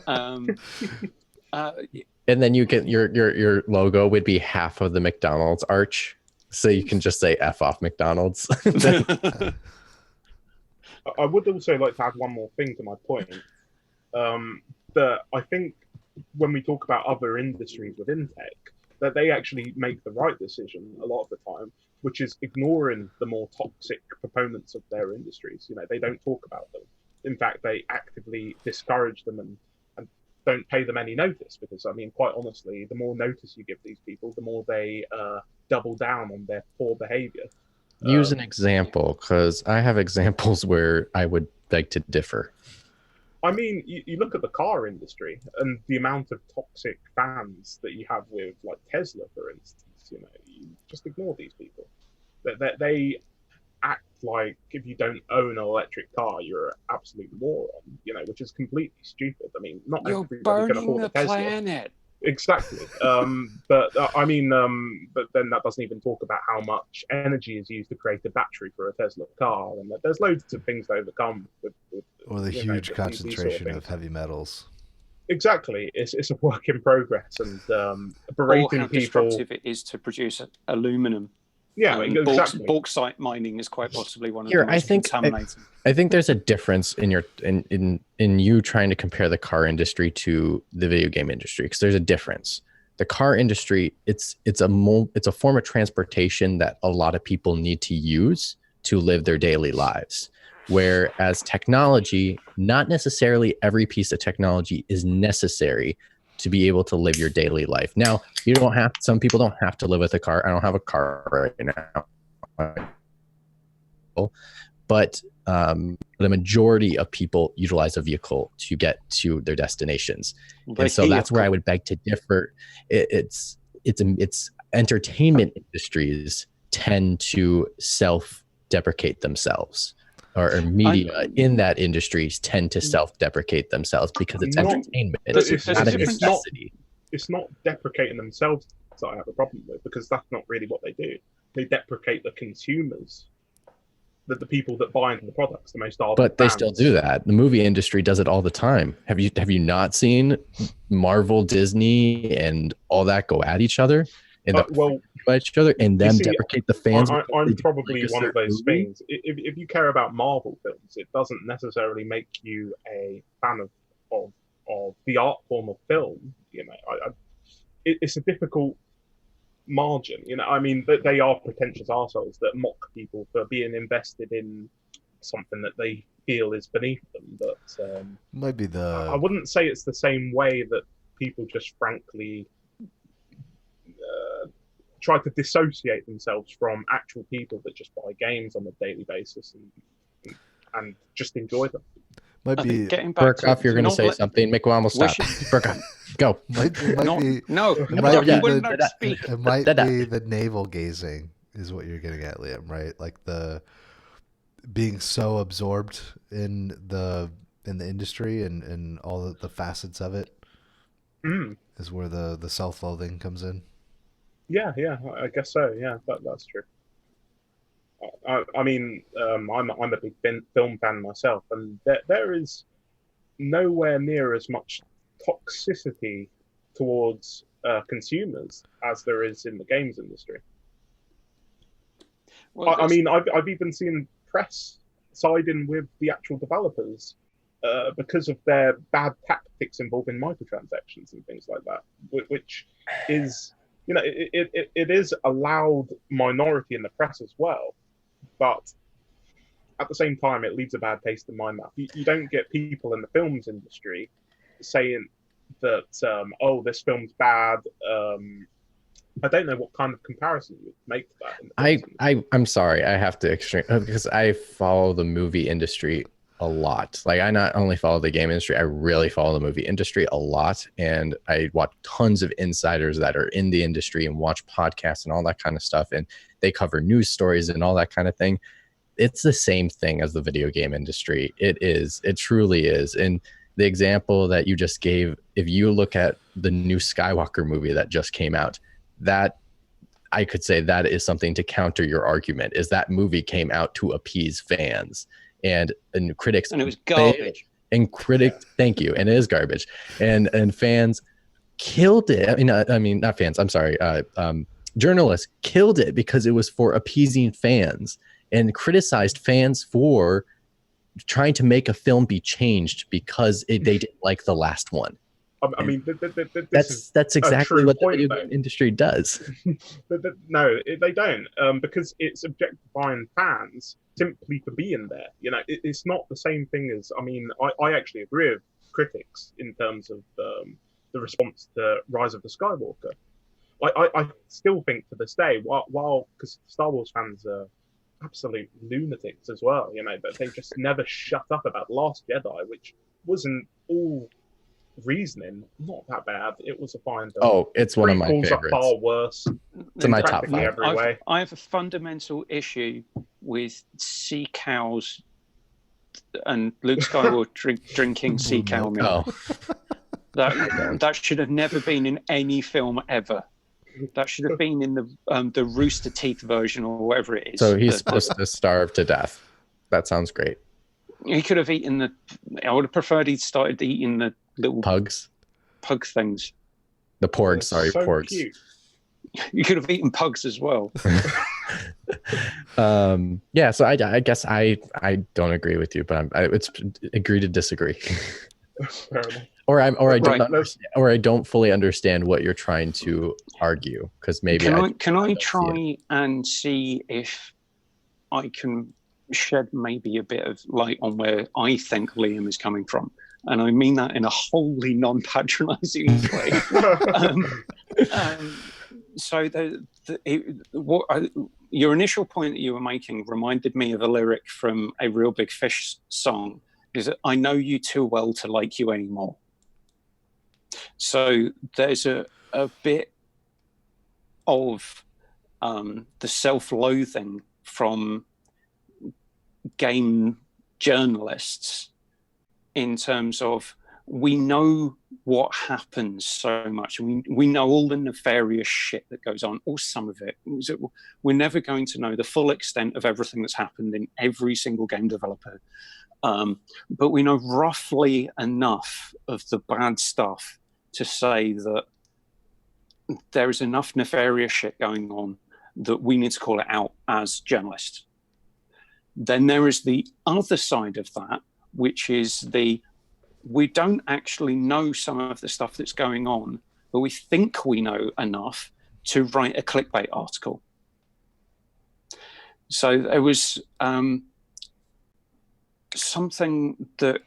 And then you get your logo would be half of the McDonald's arch, so you can just say "F off McDonald's." I would also like to add one more thing to my point. That I think when we talk about other industries within tech, that they actually make the right decision a lot of the time, which is ignoring the more toxic proponents of their industries. You know, they don't talk about them. In fact, they actively discourage them and don't pay them any notice because, I mean, quite honestly, the more notice you give these people, the more they double down on their poor behavior. Use an example, because I have examples where I would beg to differ. I mean, you look at the car industry and the amount of toxic fans that you have with, like, Tesla, for instance. You know, you just ignore these people. They act like if you don't own an electric car, you're an absolute moron, you know, which is completely stupid. I mean, not everybody can afford a Tesla. Planet. Exactly. But then that doesn't even talk about how much energy is used to create a battery for a Tesla car, and there's loads of things to overcome or the huge concentration of heavy metals. Exactly, it's a work in progress, and berating or how people. Destructive it is to produce aluminum. Yeah, exactly. Bauxite mining is quite possibly one of the most contaminating. I think there's a difference in you trying to compare the car industry to the video game industry, because there's a difference. The car industry, it's a form of transportation that a lot of people need to use to live their daily lives. Whereas technology, not necessarily every piece of technology is necessary to be able to live your daily life. Now, some people don't have to live with a car. I don't have a car right now. But the majority of people utilize a vehicle to get to their destinations. And so that's where I would beg to differ. It's entertainment industries tend to self-deprecate themselves. Or media in that industry tend to self-deprecate themselves because it's entertainment. It's not a necessity. It's not deprecating themselves that I have a problem with, because that's not really what they do. They deprecate the consumers, the people that buy into the products, the most ardent But they fans. still do that. The movie industry does it all the time. Have you not seen Marvel, Disney, and all that go at each other? By each other and then deprecate the fans. I'm probably one of those things. If you care about Marvel films, it doesn't necessarily make you a fan of the art form of film. You know, it's a difficult margin. You know, I mean, they are pretentious arseholes that mock people for being invested in something that they feel is beneath them. But Might be I the wouldn't say it's the same way that people just frankly try to dissociate themselves from actual people that just buy games on a daily basis and just enjoy them. might I be think getting back Burkoff, you're going to say something. McWam will stop. Burkoff, go. might be no, it no, might be you wouldn't know to speak. it might be the navel gazing is what you're getting at, Liam, right? Like the being so absorbed in the industry and all the facets of it is where the self-loathing comes in. Yeah, I guess so. Yeah, that's true. I mean, I'm a big film fan myself, and there is nowhere near as much toxicity towards consumers as there is in the games industry. Well, I mean, I've even seen press siding with the actual developers because of their bad tactics involving microtransactions and things like that, which is, you know, it is a loud minority in the press as well, but at the same time, it leaves a bad taste in my mouth. You don't get people in the films industry saying that, oh, this film's bad. I don't know what kind of comparison you would make to that. In the films industry. I'm sorry, I have to because I follow the movie industry a lot. Like, I not only follow the game industry, I really follow the movie industry a lot, and I watch tons of insiders that are in the industry and watch podcasts and all that kind of stuff, and they cover news stories and all that kind of thing. It's the same thing as the video game industry. It truly is. And the example that you just gave, if you look at the new Skywalker movie that just came out, that I could say that is something to counter your argument, is that movie came out to appease fans and critics, and it was garbage. And critics, thank you, and it is garbage, and fans killed it. I mean, not fans. I'm sorry. Journalists killed it because it was for appeasing fans, and criticized fans for trying to make a film be changed because they didn't like the last one. I mean, that's exactly what the video game industry does. No, they don't, because it's objectifying fans simply for being there. You know, it's not the same thing as. I mean, I actually agree with critics in terms of the response to Rise of the Skywalker. I still think to this day, while because Star Wars fans are absolute lunatics as well, you know, but they just never shut up about Last Jedi, which wasn't all reasoning, not that bad. It was a fine film. Oh, it's one of my favorites. Are far worse. It's in my top 5. I have a fundamental issue with sea cows and Luke Skywalker drinking sea cow milk. Oh. That should have never been in any film ever. That should have been in the Rooster Teeth version or whatever it is. So he's supposed to starve to death. That sounds great. He could have eaten I would have preferred he'd started eating the little pug things. The porgs, sorry, so porgs. Cute. You could have eaten pugs as well. Yeah, so I guess I don't agree with you, but it's agree to disagree. Fair enough. Or I don't fully understand what you're trying to argue, because maybe can I try and see if I can shed maybe a bit of light on where I think Liam is coming from, and I mean that in a wholly non-patronizing way. So your initial point that you were making reminded me of a lyric from a Real Big Fish song. Is that I know you too well to like you anymore. So there's a bit of the self-loathing from game journalists in terms of we know what happens so much. We know all the nefarious shit that goes on, or some of it. We're never going to know the full extent of everything that's happened in every single game developer. But we know roughly enough of the bad stuff to say that there is enough nefarious shit going on that we need to call it out as journalists. Then there is the other side of that, which is we don't actually know some of the stuff that's going on, but we think we know enough to write a clickbait article. So there was something that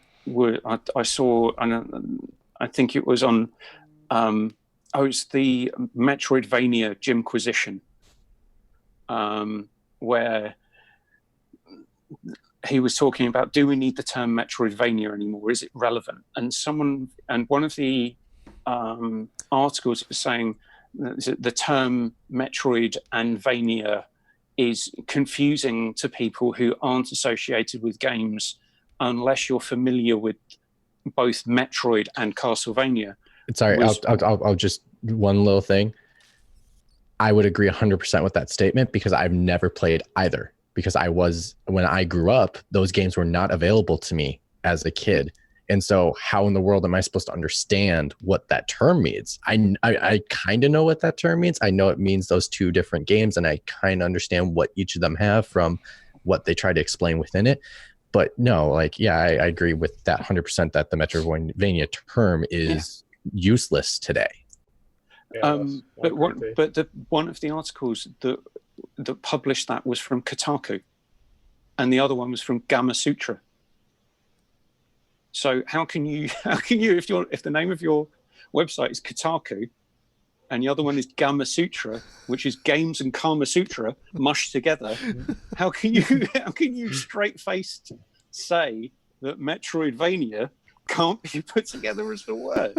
I saw, and I think it was on. It's the Metroidvania Jimquisition, where he was talking about, do we need the term Metroidvania anymore? Is it relevant? And one of the articles was saying that the term Metroid and Vania is confusing to people who aren't associated with games unless you're familiar with both Metroid and Castlevania. Sorry, I'll just one little thing. I would agree 100% with that statement because I've never played either. Because when I grew up, those games were not available to me as a kid. And so how in the world am I supposed to understand what that term means? I kind of know what that term means. I know it means those two different games, and I kind of understand what each of them have from what they try to explain within it. But no, I agree with that 100% that the Metroidvania term is useless today. Yeah, but one of the articles that published that was from Kotaku, and the other one was from Gamma Sutra. So how can you if the name of your website is Kotaku and the other one is Gamma Sutra, which is games and Kama Sutra mushed together, how can you straight-faced say that Metroidvania can't be put together as the word?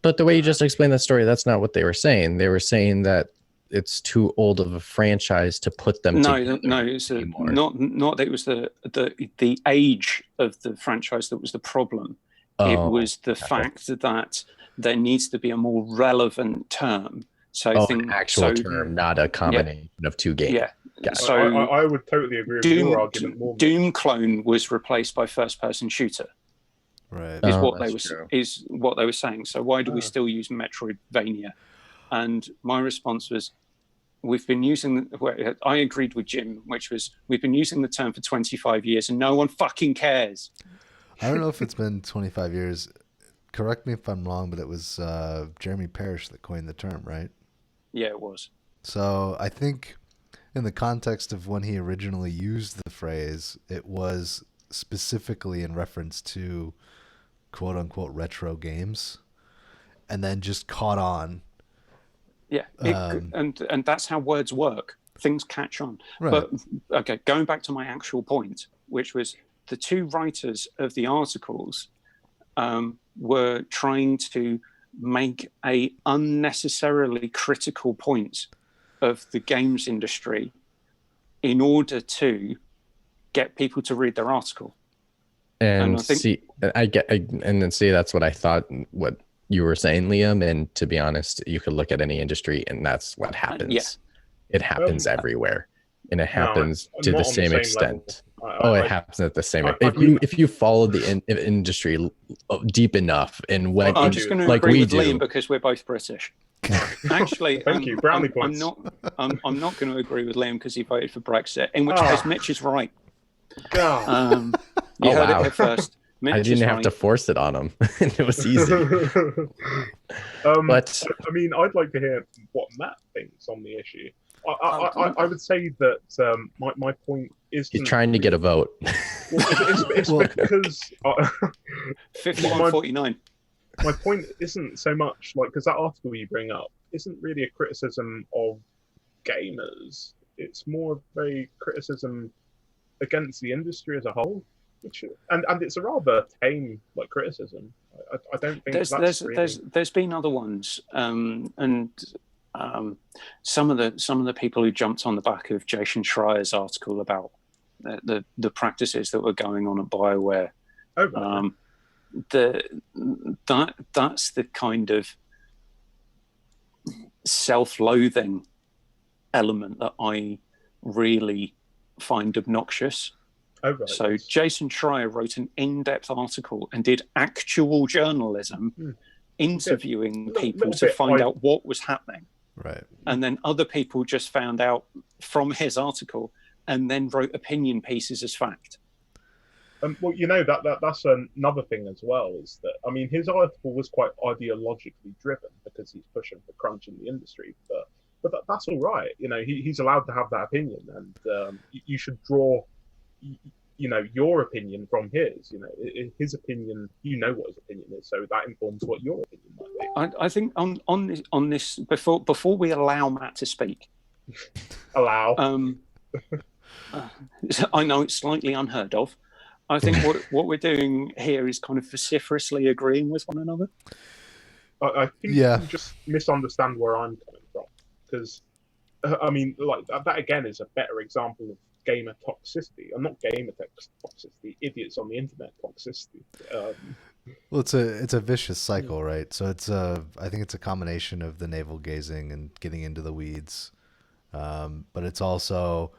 But the way you just explained that story, that's not what they were saying. They were saying that it's too old of a franchise to put them together. No, it's not that it was the age of the franchise that was the problem. It was the fact that there needs to be a more relevant term. An actual term, not a combination of two games. Yeah. So I would totally agree with your argument more. Doom Clone was replaced by first-person shooter. Right. Is what they were saying. So why do we still use Metroidvania? And my response was, I agreed with Jim, which was, we've been using the term for 25 years and no one fucking cares. I don't know if it's been 25 years. Correct me if I'm wrong, but it was Jeremy Parrish that coined the term, right? Yeah, it was. So I think in the context of when he originally used the phrase, it was specifically in reference to quote unquote retro games, and then just caught on. Yeah, and that's how words work. Things catch on. Right. But okay, going back to my actual point, which was the two writers of the articles were trying to make a unnecessarily critical point of the games industry in order to get people to read their article. And that's what I thought, what you were saying, Liam. And to be honest, you could look at any industry and that's what happens. It happens everywhere, and it happens to the same extent. It happens at the same. If you follow the industry deep enough and went, I'm just going to agree with Liam because we're both British. Actually, thank you. Brownie points. I'm not going to agree with Liam because he voted for Brexit. In which case, Mitch is right. You heard it here first. Mitch I didn't have to force it on him. It was easy. But I mean, I'd like to hear what Matt thinks on the issue. I would say that my point is he's trying to get a vote. It's because 51-49. My point isn't so much because that article you bring up isn't really a criticism of gamers. It's more of a criticism against the industry as a whole, and it's a rather tame criticism. I don't think there's been other ones, and some of the people who jumped on the back of Jason Schreier's article about the practices that were going on at BioWare. Oh, right. That's the kind of self-loathing element that I really find obnoxious. Oh, right. So Jason Schreier wrote an in-depth article and did actual journalism, interviewing people to find out what was happening. Right. And then other people just found out from his article and then wrote opinion pieces as fact. Well, that's another thing as well, is that, I mean, his article was quite ideologically driven because he's pushing for crunch in the industry. But but that's all right. He's allowed to have that opinion, and you should draw, your opinion from his. His opinion. What his opinion is, so that informs what your opinion might be. I think on this before we allow Matt to speak, Allow. I know it's slightly unheard of. I think what we're doing here is kind of vociferously agreeing with one another. I think you just misunderstand where I'm coming from, because that again is a better example of gamer toxicity. I'm not gamer toxicity, idiots on the internet toxicity. Well, it's a vicious cycle, right? So I think it's a combination of the navel gazing and getting into the weeds, but it's also,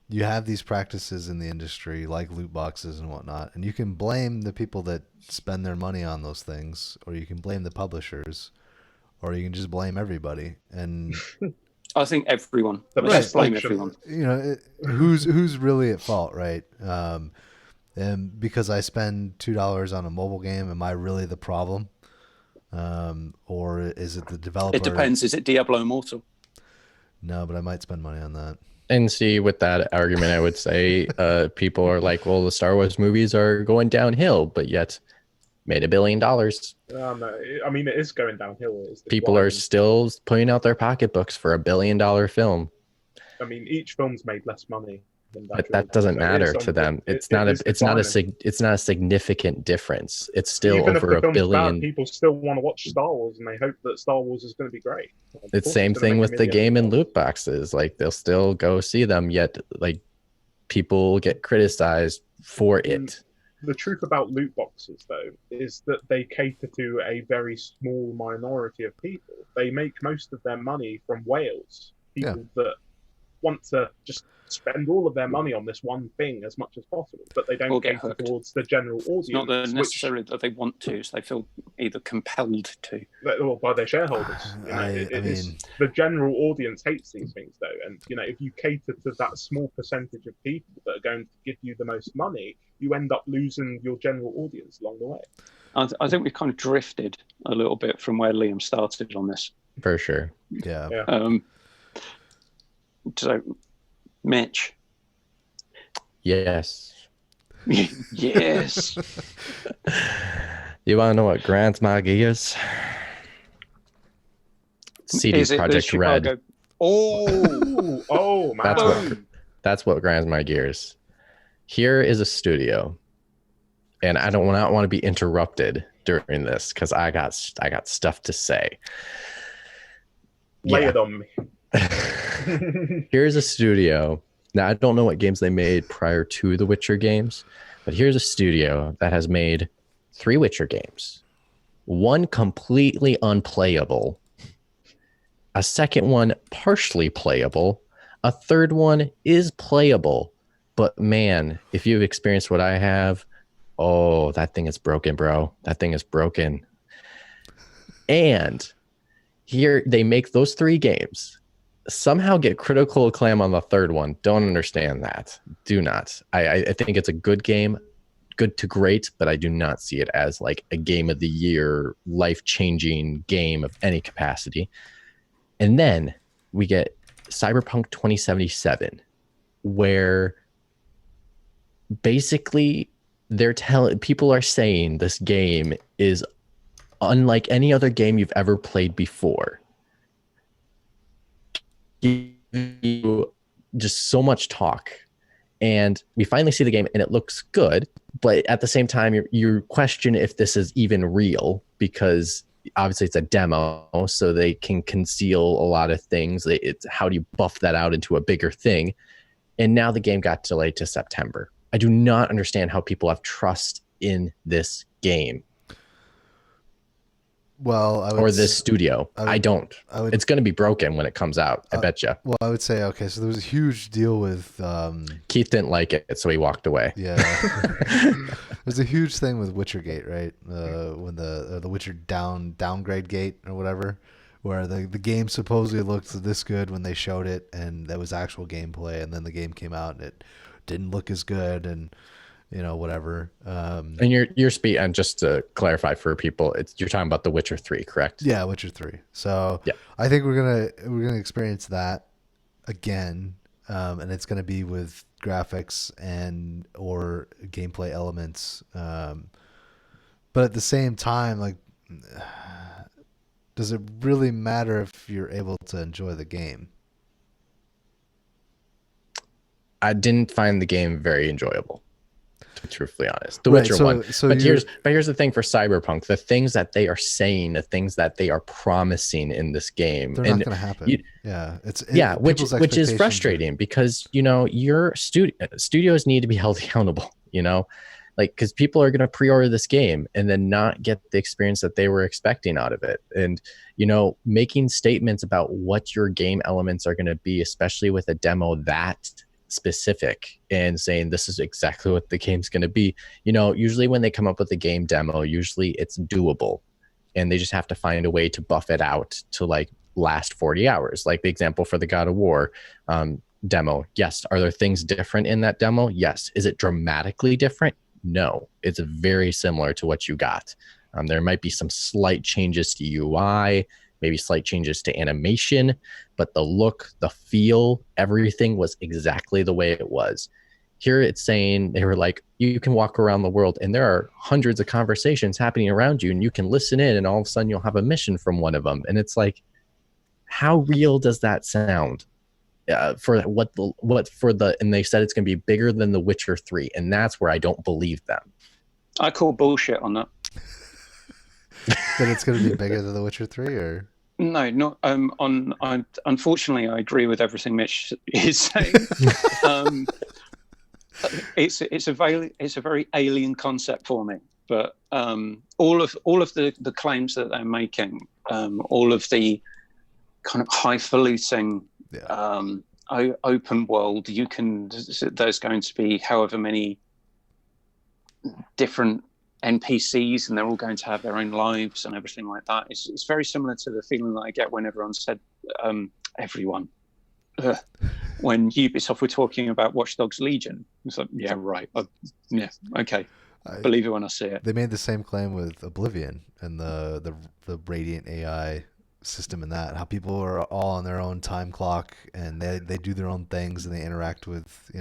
you have these practices in the industry like loot boxes and whatnot, and you can blame the people that spend their money on those things, or you can blame the publishers, or you can just blame everybody. And I think everyone. Right. Just blame everyone. Who's really at fault, right? And because I spend $2 on a mobile game, am I really the problem? Or is it the developer? It depends. Is it Diablo Immortal? No, but I might spend money on that. And see, with that argument, I would say people are like, well, the Star Wars movies are going downhill, but yet made $1 billion. No, I mean, it is going downhill. People are still putting out their pocketbooks for $1 billion film. I mean, each film's made less money. But that doesn't matter to them. It's not a significant difference. It's still even over if the $1 billion. Bad, people still want to watch Star Wars, and they hope that Star Wars is going to be great. It's same thing with the game and loot boxes. Like, they'll still go see them, yet like people get criticized for it. The truth about loot boxes, though, is that they cater to a very small minority of people. They make most of their money from whales, people that want to just spend all of their money on this one thing as much as possible, but they don't cater towards the general audience. It's not necessarily that they want to, so they feel either compelled to. Or by their shareholders. The general audience hates these things, though, and if you cater to that small percentage of people that are going to give you the most money, you end up losing your general audience along the way. I think we've kind of drifted a little bit from where Liam started on this. For sure. Yeah. So, Mitch. Yes. Yes. You want to know what grinds my gears? CD Projekt Red. Oh, man. That's what grinds my gears. Here is a studio, and I don't want to be interrupted during this because I got stuff to say. Lay it on me. Here's a studio. Now, I don't know what games they made prior to the Witcher games, but here's a studio that has made 3 Witcher games. One completely unplayable. A second one partially playable. A third one is playable. But man, if you've experienced what I have, oh, that thing is broken, bro. That thing is broken. And here they make those 3 games. Somehow get critical acclaim on the third one. Don't understand that. Do not. I think it's a good game, good to great, but I do not see it as like a game of the year, life-changing game of any capacity. And then we get Cyberpunk 2077, where basically people are saying this game is unlike any other game you've ever played before. You just so much talk, and we finally see the game and it looks good, but at the same time you question if this is even real, because obviously it's a demo, so they can conceal a lot of things. It's how do you buff that out into a bigger thing? And now the game got delayed to September. I do not understand how people have trust in this game. Well, or this studio. I don't. It's going to be broken when it comes out. I bet you. Well, I would say, okay, so there was a huge deal with... Keith didn't like it, so he walked away. Yeah. There's a huge thing with Witchergate, right? When the Witcher downgrade gate or whatever, where the game supposedly looked this good when they showed it, and that was actual gameplay, and then the game came out and it didn't look as good, and whatever. And your speed, and just to clarify for people, you're talking about The Witcher 3, correct? Yeah, Witcher 3. So yeah, I think we're gonna experience that again, and it's gonna be with graphics and or gameplay elements. But at the same time, like, does it really matter if you're able to enjoy the game? I didn't find the game very enjoyable, to be truthfully honest. The Right, Witcher so- 1. so but you're- here's the thing for Cyberpunk. The things that they are saying, the things that they are promising in this game, They're and not going to happen. you- which people's is expectations frustrating because your studios need to be held accountable. Like, because people are going to pre-order this game and then not get the experience that they were expecting out of it. And making statements about what your game elements are going to be, especially with a demo that specific, and saying this is exactly what the game's going to be. Usually when they come up with a game demo, usually it's doable, and they just have to find a way to buff it out to like last 40 hours. Like the example for the God of War demo. Yes. Are there things different in that demo? Yes. Is it dramatically different? No. It's very similar to what you got. There might be some slight changes to UI, maybe slight changes to animation, but the look, the feel, everything was exactly the way it was. Here it's saying they were like, you can walk around the world and there are hundreds of conversations happening around you, and you can listen in, and all of a sudden you'll have a mission from one of them. And it's like, how real does that sound? And they said it's going to be bigger than The Witcher 3, and that's where I don't believe them. I call bullshit on that. That it's going to be bigger than The Witcher 3, or No, not unfortunately, I agree with everything Mitch is saying. It's a very alien concept for me. But all of the claims that they're making, all of the kind of highfalutin open world, there's going to be however many different NPCs, and they're all going to have their own lives and everything like that. It's very similar to the feeling that I get when everyone said, when Ubisoft were talking about Watch Dogs Legion. It's like, yeah, right. Yeah, okay. Believe it when I see it. They made the same claim with Oblivion and the Radiant AI system in that. How people are all on their own time clock, and they do their own things, and they interact with,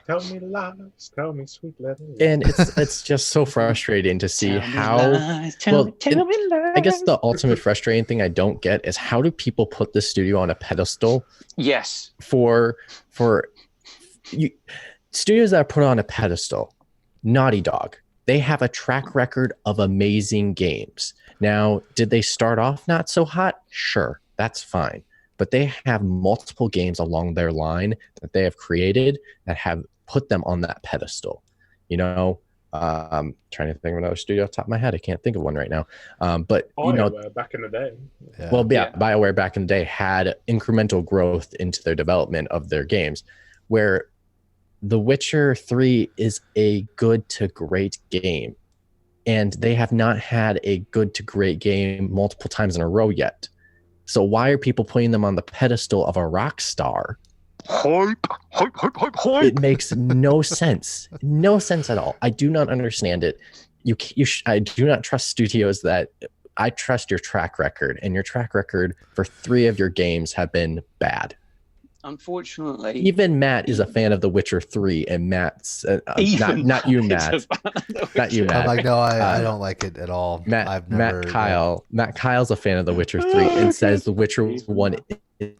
Tell me lies, tell me sweet letters. And it's just so frustrating to see I guess the ultimate frustrating thing I don't get is, how do people put this studio on a pedestal? Yes. For studios that are put on a pedestal, Naughty Dog, they have a track record of amazing games. Now, did they start off not so hot? Sure, that's fine. But they have multiple games along their line that they have created that have put them on that pedestal. Trying to think of another studio off the top of my head. I can't think of one right now. But BioWare back in the day. Yeah. Well, BioWare back in the day had incremental growth into their development of their games, where The Witcher 3 is a good to great game, and they have not had a good to great game multiple times in a row yet. So why are people putting them on the pedestal of a rock star? Hype. It makes no sense. No sense at all. I do not understand it. I do not trust studios that. I trust your track record, and your track record for 3 of your games have been bad. Unfortunately, even Matt is a fan of The Witcher 3, and Matt's not you, Matt. Not you, Matt. I'm like, no, I don't like it at all. Matt Kyle's a fan of The Witcher 3 and says The Witcher 1 is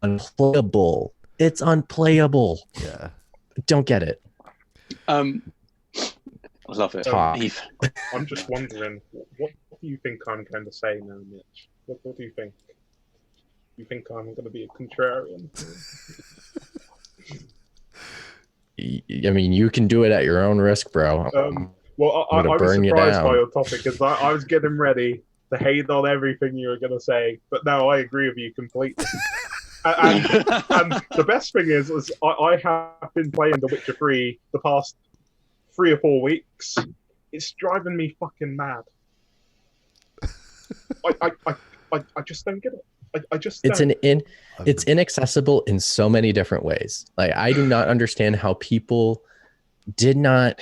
unplayable. It's unplayable. Yeah. Don't get it. Love it. I'm just wondering, what do you think I'm going to say now, Mitch? What do you think? You think I'm going to be a contrarian? I mean, you can do it at your own risk, bro. Well, I was surprised by your topic, because I was getting ready to hate on everything you were going to say, but no, I agree with you completely. and the best thing is I have been playing The Witcher 3 the past 3 or 4 weeks. It's driving me fucking mad. I just don't get it. It's inaccessible in so many different ways. Like, I do not understand how people did not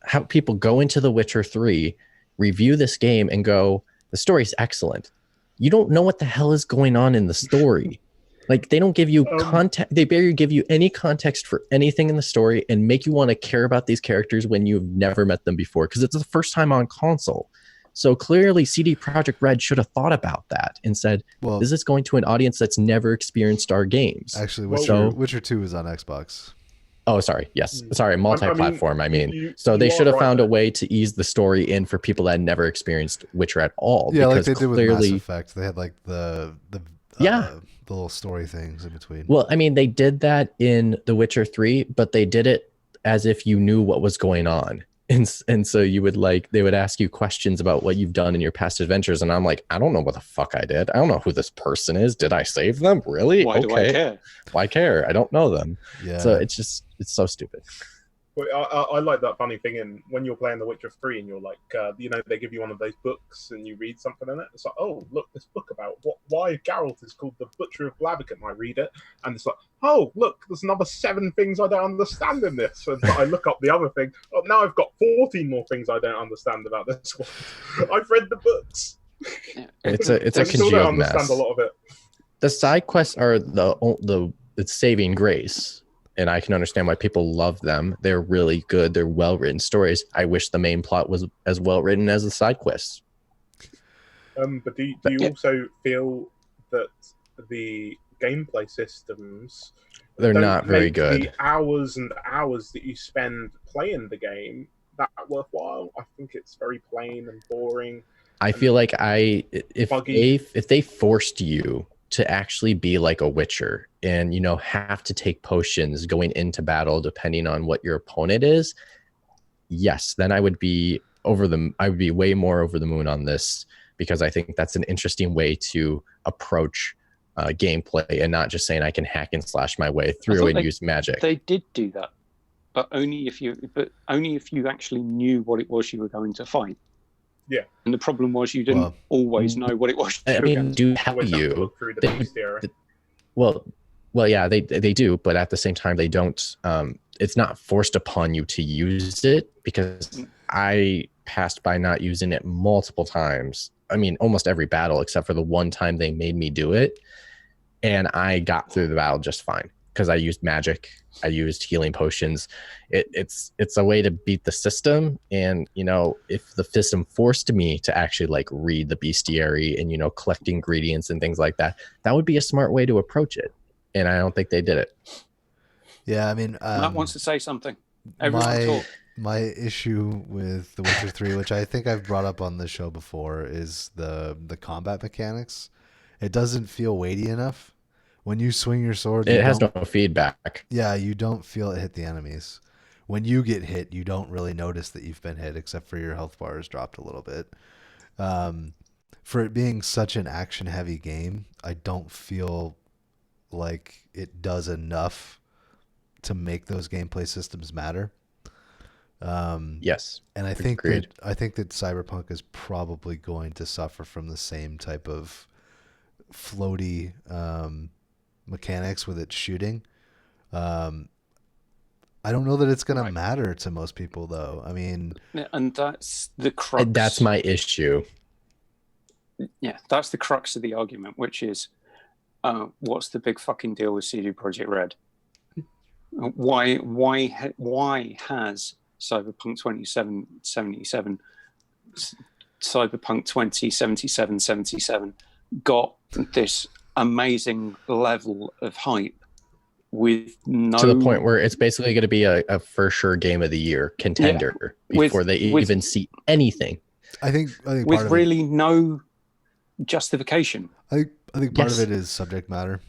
have people go into The Witcher 3, review this game, and go, the story's excellent. You don't know what the hell is going on in the story. Like, they don't give you context. They barely give you any context for anything in the story and make you want to care about these characters when you've never met them before, because it's the first time on console. So clearly CD Projekt Red should have thought about that and said, well, this is going to an audience that's never experienced our games. Actually, Witcher 2 is on Xbox. Oh, sorry. Yes. Sorry. Multi-platform. So they should have found a way to ease the story in for people that had never experienced Witcher at all. Yeah, like they did with Mass Effect. They had like the little story things in between. Well, I mean, they did that in The Witcher 3, but they did it as if you knew what was going on. And so you would they would ask you questions about what you've done in your past adventures. And I'm like, I don't know what the fuck I did. I don't know who this person is. Did I save them? Really? Why do I care? Why care? I don't know them. Yeah. So it's so stupid. But I like that funny thing, and when you're playing The Witcher 3 and you're like, they give you one of those books and you read something in it. It's like, oh, look, this book about why Geralt is called the Butcher of Blaviken. I read it, and it's like, oh, look, there's another 7 things I don't understand in this. And I look up the other thing. Oh, now I've got 14 more things I don't understand about this one. I've read the books. It's a I still don't understand mess. a lot of it. The side quests are it's saving grace. And I can understand why people love them. They're really good. They're well-written stories. I wish the main plot was as well-written as the side quests. But do you also feel that the gameplay systems they're not very good? The hours and hours that you spend playing the game that worthwhile? I think it's very plain and boring. I feel like if they forced you to actually be like a Witcher and, have to take potions going into battle depending on what your opponent is, yes, then I would be way more over the moon on this, because I think that's an interesting way to approach gameplay and not just saying I can hack and slash my way through and use magic. They did do that, but only if you actually knew what it was you were going to fight. Yeah, and the problem was you didn't always know what it was. Do tell you. Yeah, they do, but at the same time, they don't. It's not forced upon you to use it, because I passed by not using it multiple times. I mean, almost every battle except for the one time they made me do it, and I got through the battle just fine because I used magic. I used healing potions. It's a way to beat the system. And, if the system forced me to actually read the bestiary and, collect ingredients and things like that, that would be a smart way to approach it. And I don't think they did it. Yeah. I mean, Matt wants to say something. Everyone talk. My issue with The Witcher 3, which I think I've brought up on the show before, is the combat mechanics. It doesn't feel weighty enough. When you swing your sword, it has no feedback. Yeah, you don't feel it hit the enemies. When you get hit, you don't really notice that you've been hit, except for your health bar has dropped a little bit. For it being such an action-heavy game, I don't feel like it does enough to make those gameplay systems matter. Yes, and I think that Cyberpunk is probably going to suffer from the same type of floaty mechanics with its shooting. I don't know that it's going to matter to most people, though. I mean, and that's the crux. That's my issue. Yeah, that's the crux of the argument, which is, what's the big fucking deal with CD Projekt Red? Why has Cyberpunk 2077 got this amazing level of hype with to the point where it's basically going to be a for sure game of the year contender before they even see anything. I think with really no justification. I think part of it is subject matter,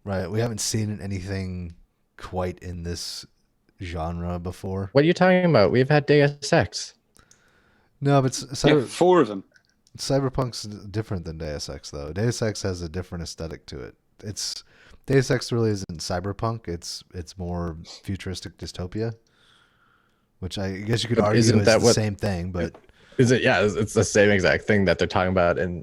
right? We haven't seen anything quite in this genre before. What are you talking about? We've had Deus Ex. No, but 4 of them. Cyberpunk's different than Deus Ex, though. Deus Ex has a different aesthetic to it. Deus Ex really isn't cyberpunk. It's more futuristic dystopia, which I guess you could argue is the same thing. But is it? Yeah, it's the same exact thing that they're talking about in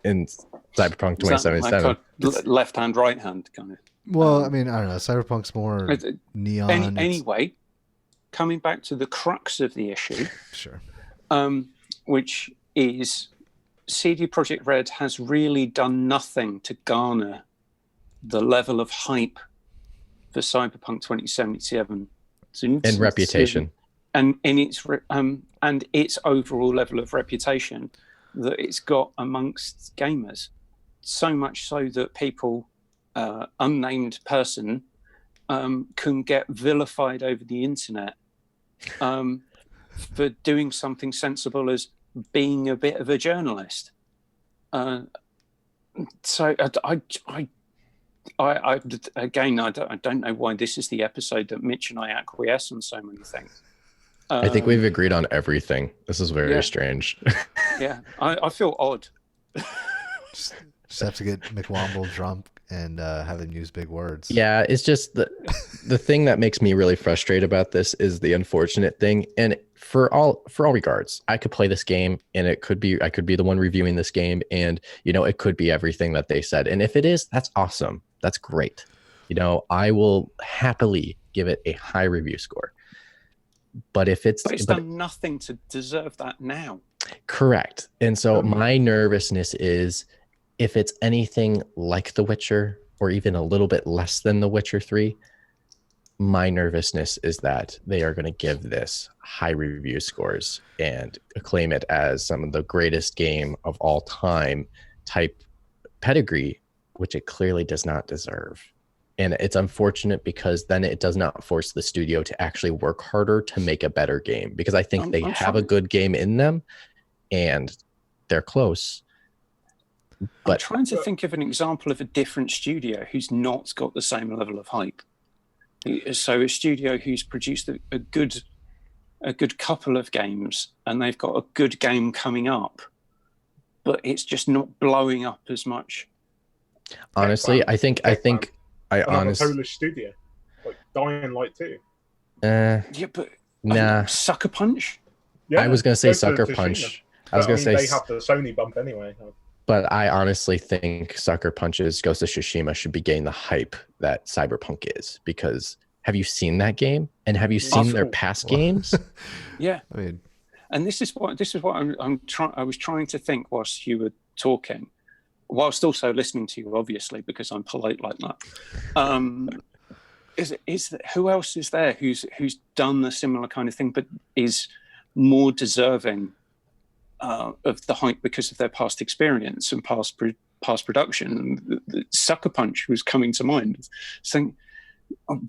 Cyberpunk 2077. Like left hand, right hand kind of. Well, I mean, I don't know. Cyberpunk's more neon. Anyway, coming back to the crux of the issue, Sure. which is CD Projekt Red has really done nothing to garner the level of hype for Cyberpunk 2077 And reputation. and its overall level of reputation that it's got amongst gamers. So much so that people, unnamed person, can get vilified over the internet for doing something sensible as being a bit of a journalist. So I don't know why this is the episode that Mitch and I acquiesce on so many things. I think we've agreed on everything. This is very strange. Yeah, I feel odd. Just have to get McWomble drunk and have him use big words. Yeah, it's just the thing that makes me really frustrated about this is the unfortunate thing. And for all regards, I could play this game and I could be the one reviewing this game, and it could be everything that they said. And if it is, that's awesome. That's great. I will happily give it a high review score. But it's done nothing to deserve that now. Correct. And so my nervousness is if it's anything like The Witcher or even a little bit less than The Witcher 3, my nervousness is that they are going to give this high review scores and acclaim it as some of the greatest game of all time type pedigree, which it clearly does not deserve. And it's unfortunate because then it does not force the studio to actually work harder to make a better game, because I think they have a good game in them and they're close. But I'm trying to think of an example of a different studio who's not got the same level of hype. So a studio who's produced a good couple of games and they've got a good game coming up, but it's just not blowing up as much. Honestly, I think Polish studio, like Dying Light 2. Yeah, but nah. Sucker Punch. Yeah, I was gonna say Sucker Punch. I was gonna say they have the Sony bump anyway. But I honestly think Sucker Punch's Ghost of Tsushima should be getting the hype that Cyberpunk is, because have you seen that game? And have you seen their past games? Yeah, I mean, and this is what I was trying to think whilst you were talking, whilst also listening to you, obviously, because I'm polite like that. Who else is there who's done a similar kind of thing, but is more deserving of the hype because of their past experience and past production? And the Sucker Punch was coming to mind, saying,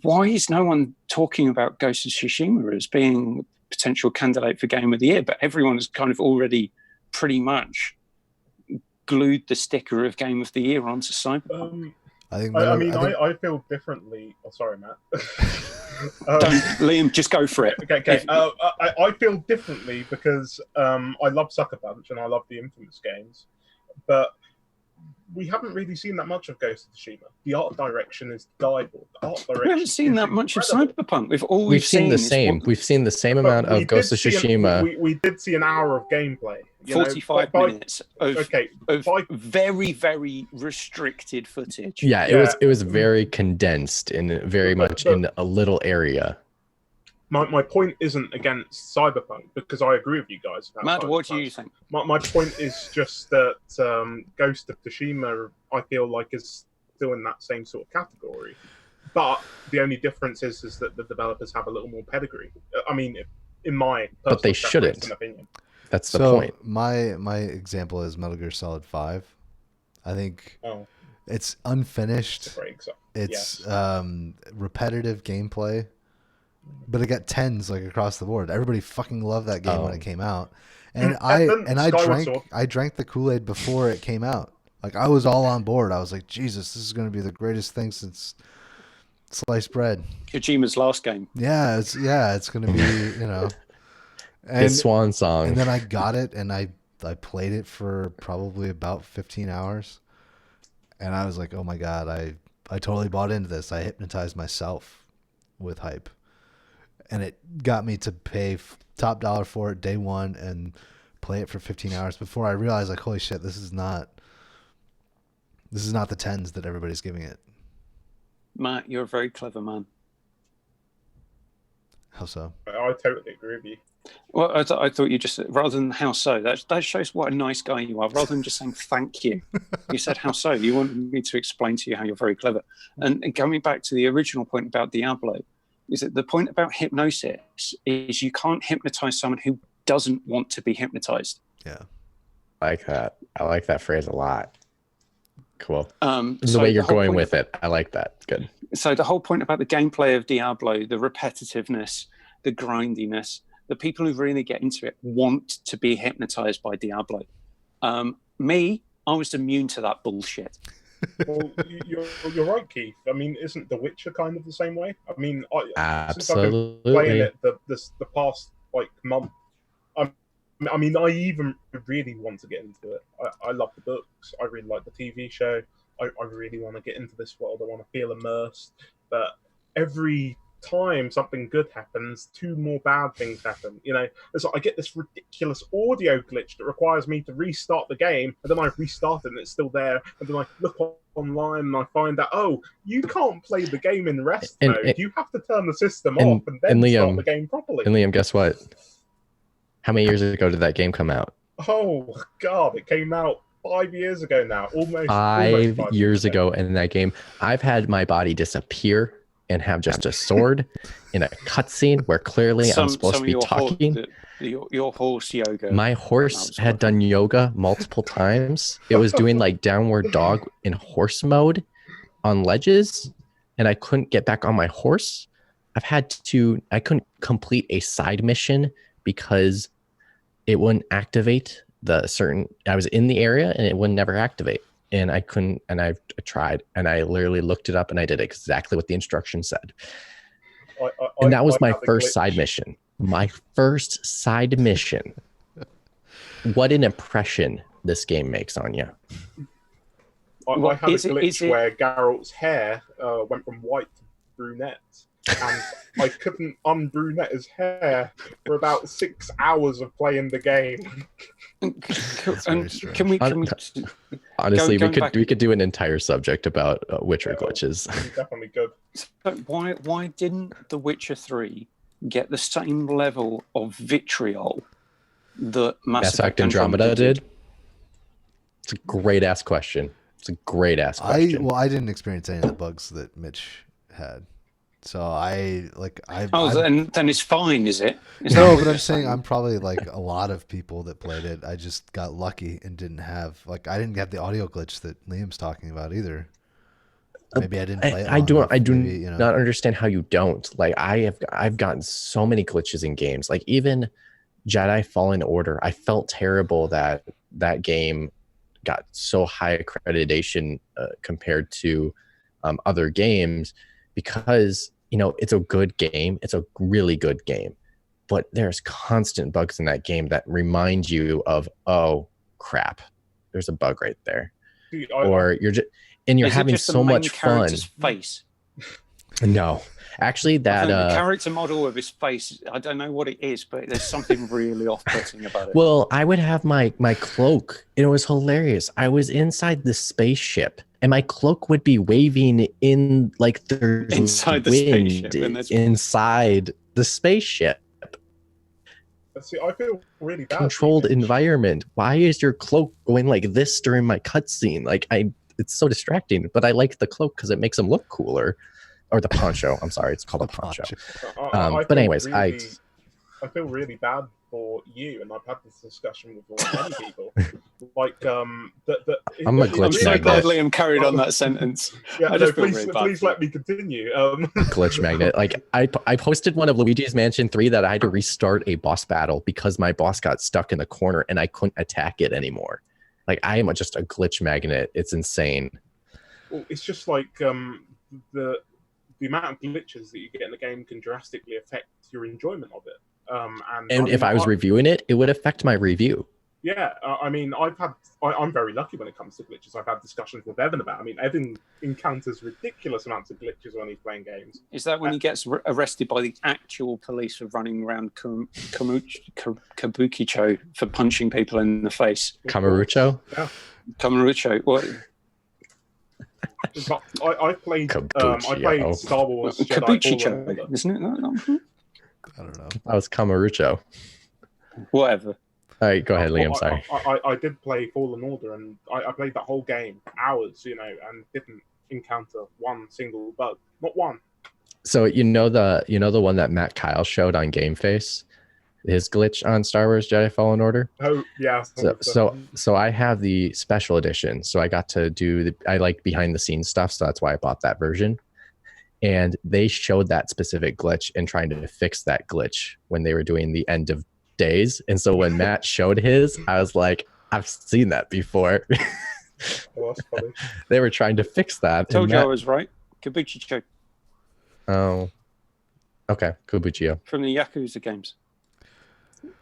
why is no one talking about Ghost of Tsushima as being a potential candidate for Game of the Year? But everyone has kind of already pretty much glued the sticker of Game of the Year onto Cyberpunk. I feel differently. Oh, sorry, Matt. Liam, just go for it. Okay. I feel differently because I love Sucker Punch and I love the Infamous games, but we haven't really seen that much of Ghost of Tsushima. The art direction is delightful. We haven't seen that much of Cyberpunk. We've seen the same. We've seen the same amount of Ghost of Tsushima. We did see an hour of gameplay. 45 minutes of very, very restricted footage. Yeah, it was very condensed and very much in a little area. My point isn't against Cyberpunk, because I agree with you guys. Matt, what do you think? My point is just that Ghost of Tsushima, I feel like, is still in that same sort of category. But the only difference is that the developers have a little more pedigree. I mean, in my but they shouldn't. Opinion. That's the point. My example is Metal Gear Solid 5. I think it's unfinished. It's repetitive gameplay. But it got 10s like across the board. Everybody fucking loved that game when it came out, and I drank the Kool-Aid before it came out. Like, I was all on board. I was like, Jesus, this is going to be the greatest thing since sliced bread. Kojima's last game. Yeah, it's going to be his swan song. And then I got it and I played it for probably about 15 hours, and I was like, oh my god, I totally bought into this. I hypnotized myself with hype. And it got me to pay top dollar for it day one and play it for 15 hours before I realized, like, holy shit, this is not the 10s that everybody's giving it. Matt, you're a very clever man. How so? I totally agree with you. Well, I thought you just, rather than how so, that shows what a nice guy you are. Rather than just saying thank you, you said how so. You wanted me to explain to you how you're very clever. And going back to the original point about Diablo, is that the point about hypnosis is you can't hypnotize someone who doesn't want to be hypnotized. Yeah. I like that. I like that phrase a lot. Cool. So the way you're whole going point with it, I like that. Good. So the whole point about the gameplay of Diablo, the repetitiveness, the grindiness, the people who really get into it want to be hypnotized by Diablo. Me, I was immune to that bullshit. Well, you're right, Keith. I mean, isn't The Witcher kind of the same way? I mean, since I've been playing it the past like month, I mean, I even really want to get into it. I love the books. I really like the TV show. I really want to get into this world. I want to feel immersed. But every time something good happens, 2 more bad things happen. You know, it's like I get this ridiculous audio glitch that requires me to restart the game, and then I restart it and it's still there. And then I look online and I find out, oh, you can't play the game in rest mode. You have to turn the system off and then start the game properly. And Liam, guess what? How many years ago did that game come out? Oh God, it came out 5 years ago now. Almost 5 years ago. And in that game, I've had my body disappear and have just a sword in a cutscene where clearly I'm supposed to be talking. Your horse yoga. My horse had done yoga multiple times. It was doing like downward dog in horse mode on ledges, and I couldn't get back on my horse. I couldn't complete a side mission because it wouldn't activate I was in the area and it would never activate. And I couldn't, and I tried, and I literally looked it up and I did exactly what the instructions said. And that was my first side mission. My first side mission. What an impression this game makes on you. I had a glitch where Geralt's hair went from white to brunette. And I couldn't unbrunette his hair for about 6 hours of playing the game. Can we honestly, we could do an entire subject about Witcher glitches. Definitely good. So why didn't The Witcher 3 get the same level of vitriol that Mass Effect Andromeda did? It's a great ass question. question. I didn't experience any of the bugs that Mitch had. So then it's fine, is it? No, but I'm saying I'm probably like a lot of people that played it. I just got lucky and didn't have I didn't get the audio glitch that Liam's talking about either. Maybe I didn't play it. I do not understand how you don't. Like I've gotten so many glitches in games. Like even Jedi Fallen Order, I felt terrible that game got so high accreditation compared to other games because it's a good game. It's a really good game, but there's constant bugs in that game that remind you of, oh crap, there's a bug right there. You're having so much fun. Face? No, actually, that the character model of his face, I don't know what it is, but there's something really off-putting about it. Well, I would have my cloak, and it was hilarious. I was inside the spaceship, and my cloak would be waving in like there's inside the spaceship, inside the spaceship. See, I feel really bad. Controlled environment. Why is your cloak going like this during my cutscene? It's so distracting. But I like the cloak because it makes them look cooler. Or the poncho. I'm sorry, it's called a poncho. But anyways, I feel really bad for you, and I've had this discussion with many people. I'm a glitch magnet. Glad Liam carried on that sentence. Yeah, please let me continue. Glitch magnet. Like I posted one of Luigi's Mansion 3 that I had to restart a boss battle because my boss got stuck in the corner and I couldn't attack it anymore. Like I am just a glitch magnet. It's insane. Well, it's just like the amount of glitches that you get in the game can drastically affect your enjoyment of it. And if I was reviewing it, it would affect my review. Yeah, I mean, I'm very lucky when it comes to glitches. I've had discussions with Evan about. I mean, Evan encounters ridiculous amounts of glitches when he's playing games. Is that when he gets arrested by the actual police for running around Kabukicho for punching people in the face? Kamurocho? Yeah. Kamurocho. What? I played Star Wars Jedi Fallen Order. Isn't it? I don't know. That was Kamurocho. Whatever. All right, go ahead, Liam. Well, Sorry. I did play Fallen Order, and I played that whole game hours, and didn't encounter one single bug. Not one. So you know the one that Matt Kyle showed on Game Face, his glitch on Star Wars Jedi Fallen Order. Oh yeah. So I have the special edition. So I got to do I like behind the scenes stuff. So that's why I bought that version. And they showed that specific glitch and trying to fix that glitch when they were doing the end of days. And so when Matt showed his, I was like, I've seen that before. Oh, that's funny. They were trying to fix that. Told you I was right. Kabukicho Oh, okay. Kabukicho. from the Yakuza games.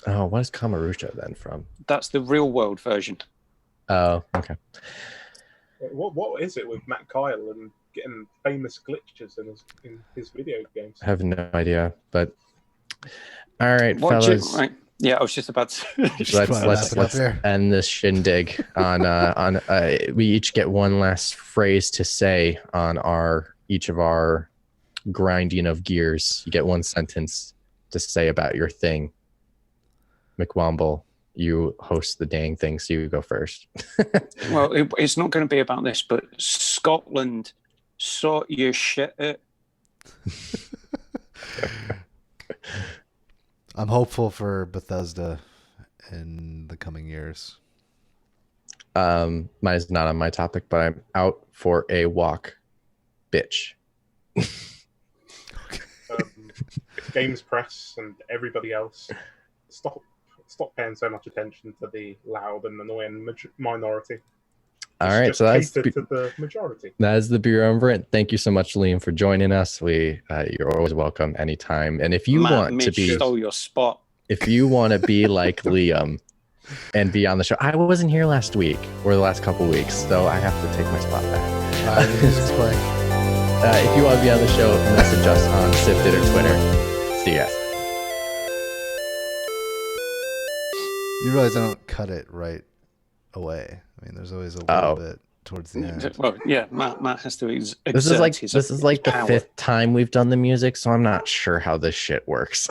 Oh, what is Kamurocho then from? That's the real world version. Oh, okay. What is it with Matt Kyle and getting famous glitches in his video games? I have no idea, but all right, Watch fellas. it, right? Yeah, I was just about to. Let's end this shindig on we each get one last phrase to say on each of our grinding of gears. You get one sentence to say about your thing. McWomble, you host the dang thing, so you go first. Well, it's not going to be about this, but Scotland, sort your shit out. I'm hopeful for Bethesda in the coming years. Mine is not on my topic, but I'm out for a walk, bitch. Games press and everybody else, stop paying so much attention to the loud and annoying minority. All right, so that's cater to the majority. That is the Beerumverate. Thank you so much, Liam, for joining us. You're always welcome anytime. And if you want to be, stole your spot. If you want to be like Liam and be on the show, I wasn't here last week or the last couple weeks, so I have to take my spot back. The music's playing. If you want to be on the show, message us on Sifted or Twitter. See you guys. You realize I don't cut it right away. I mean, there's always a little bit towards the end. Well, yeah, Matt has to. This is like the power. 5th time we've done the music, so I'm not sure how this shit works.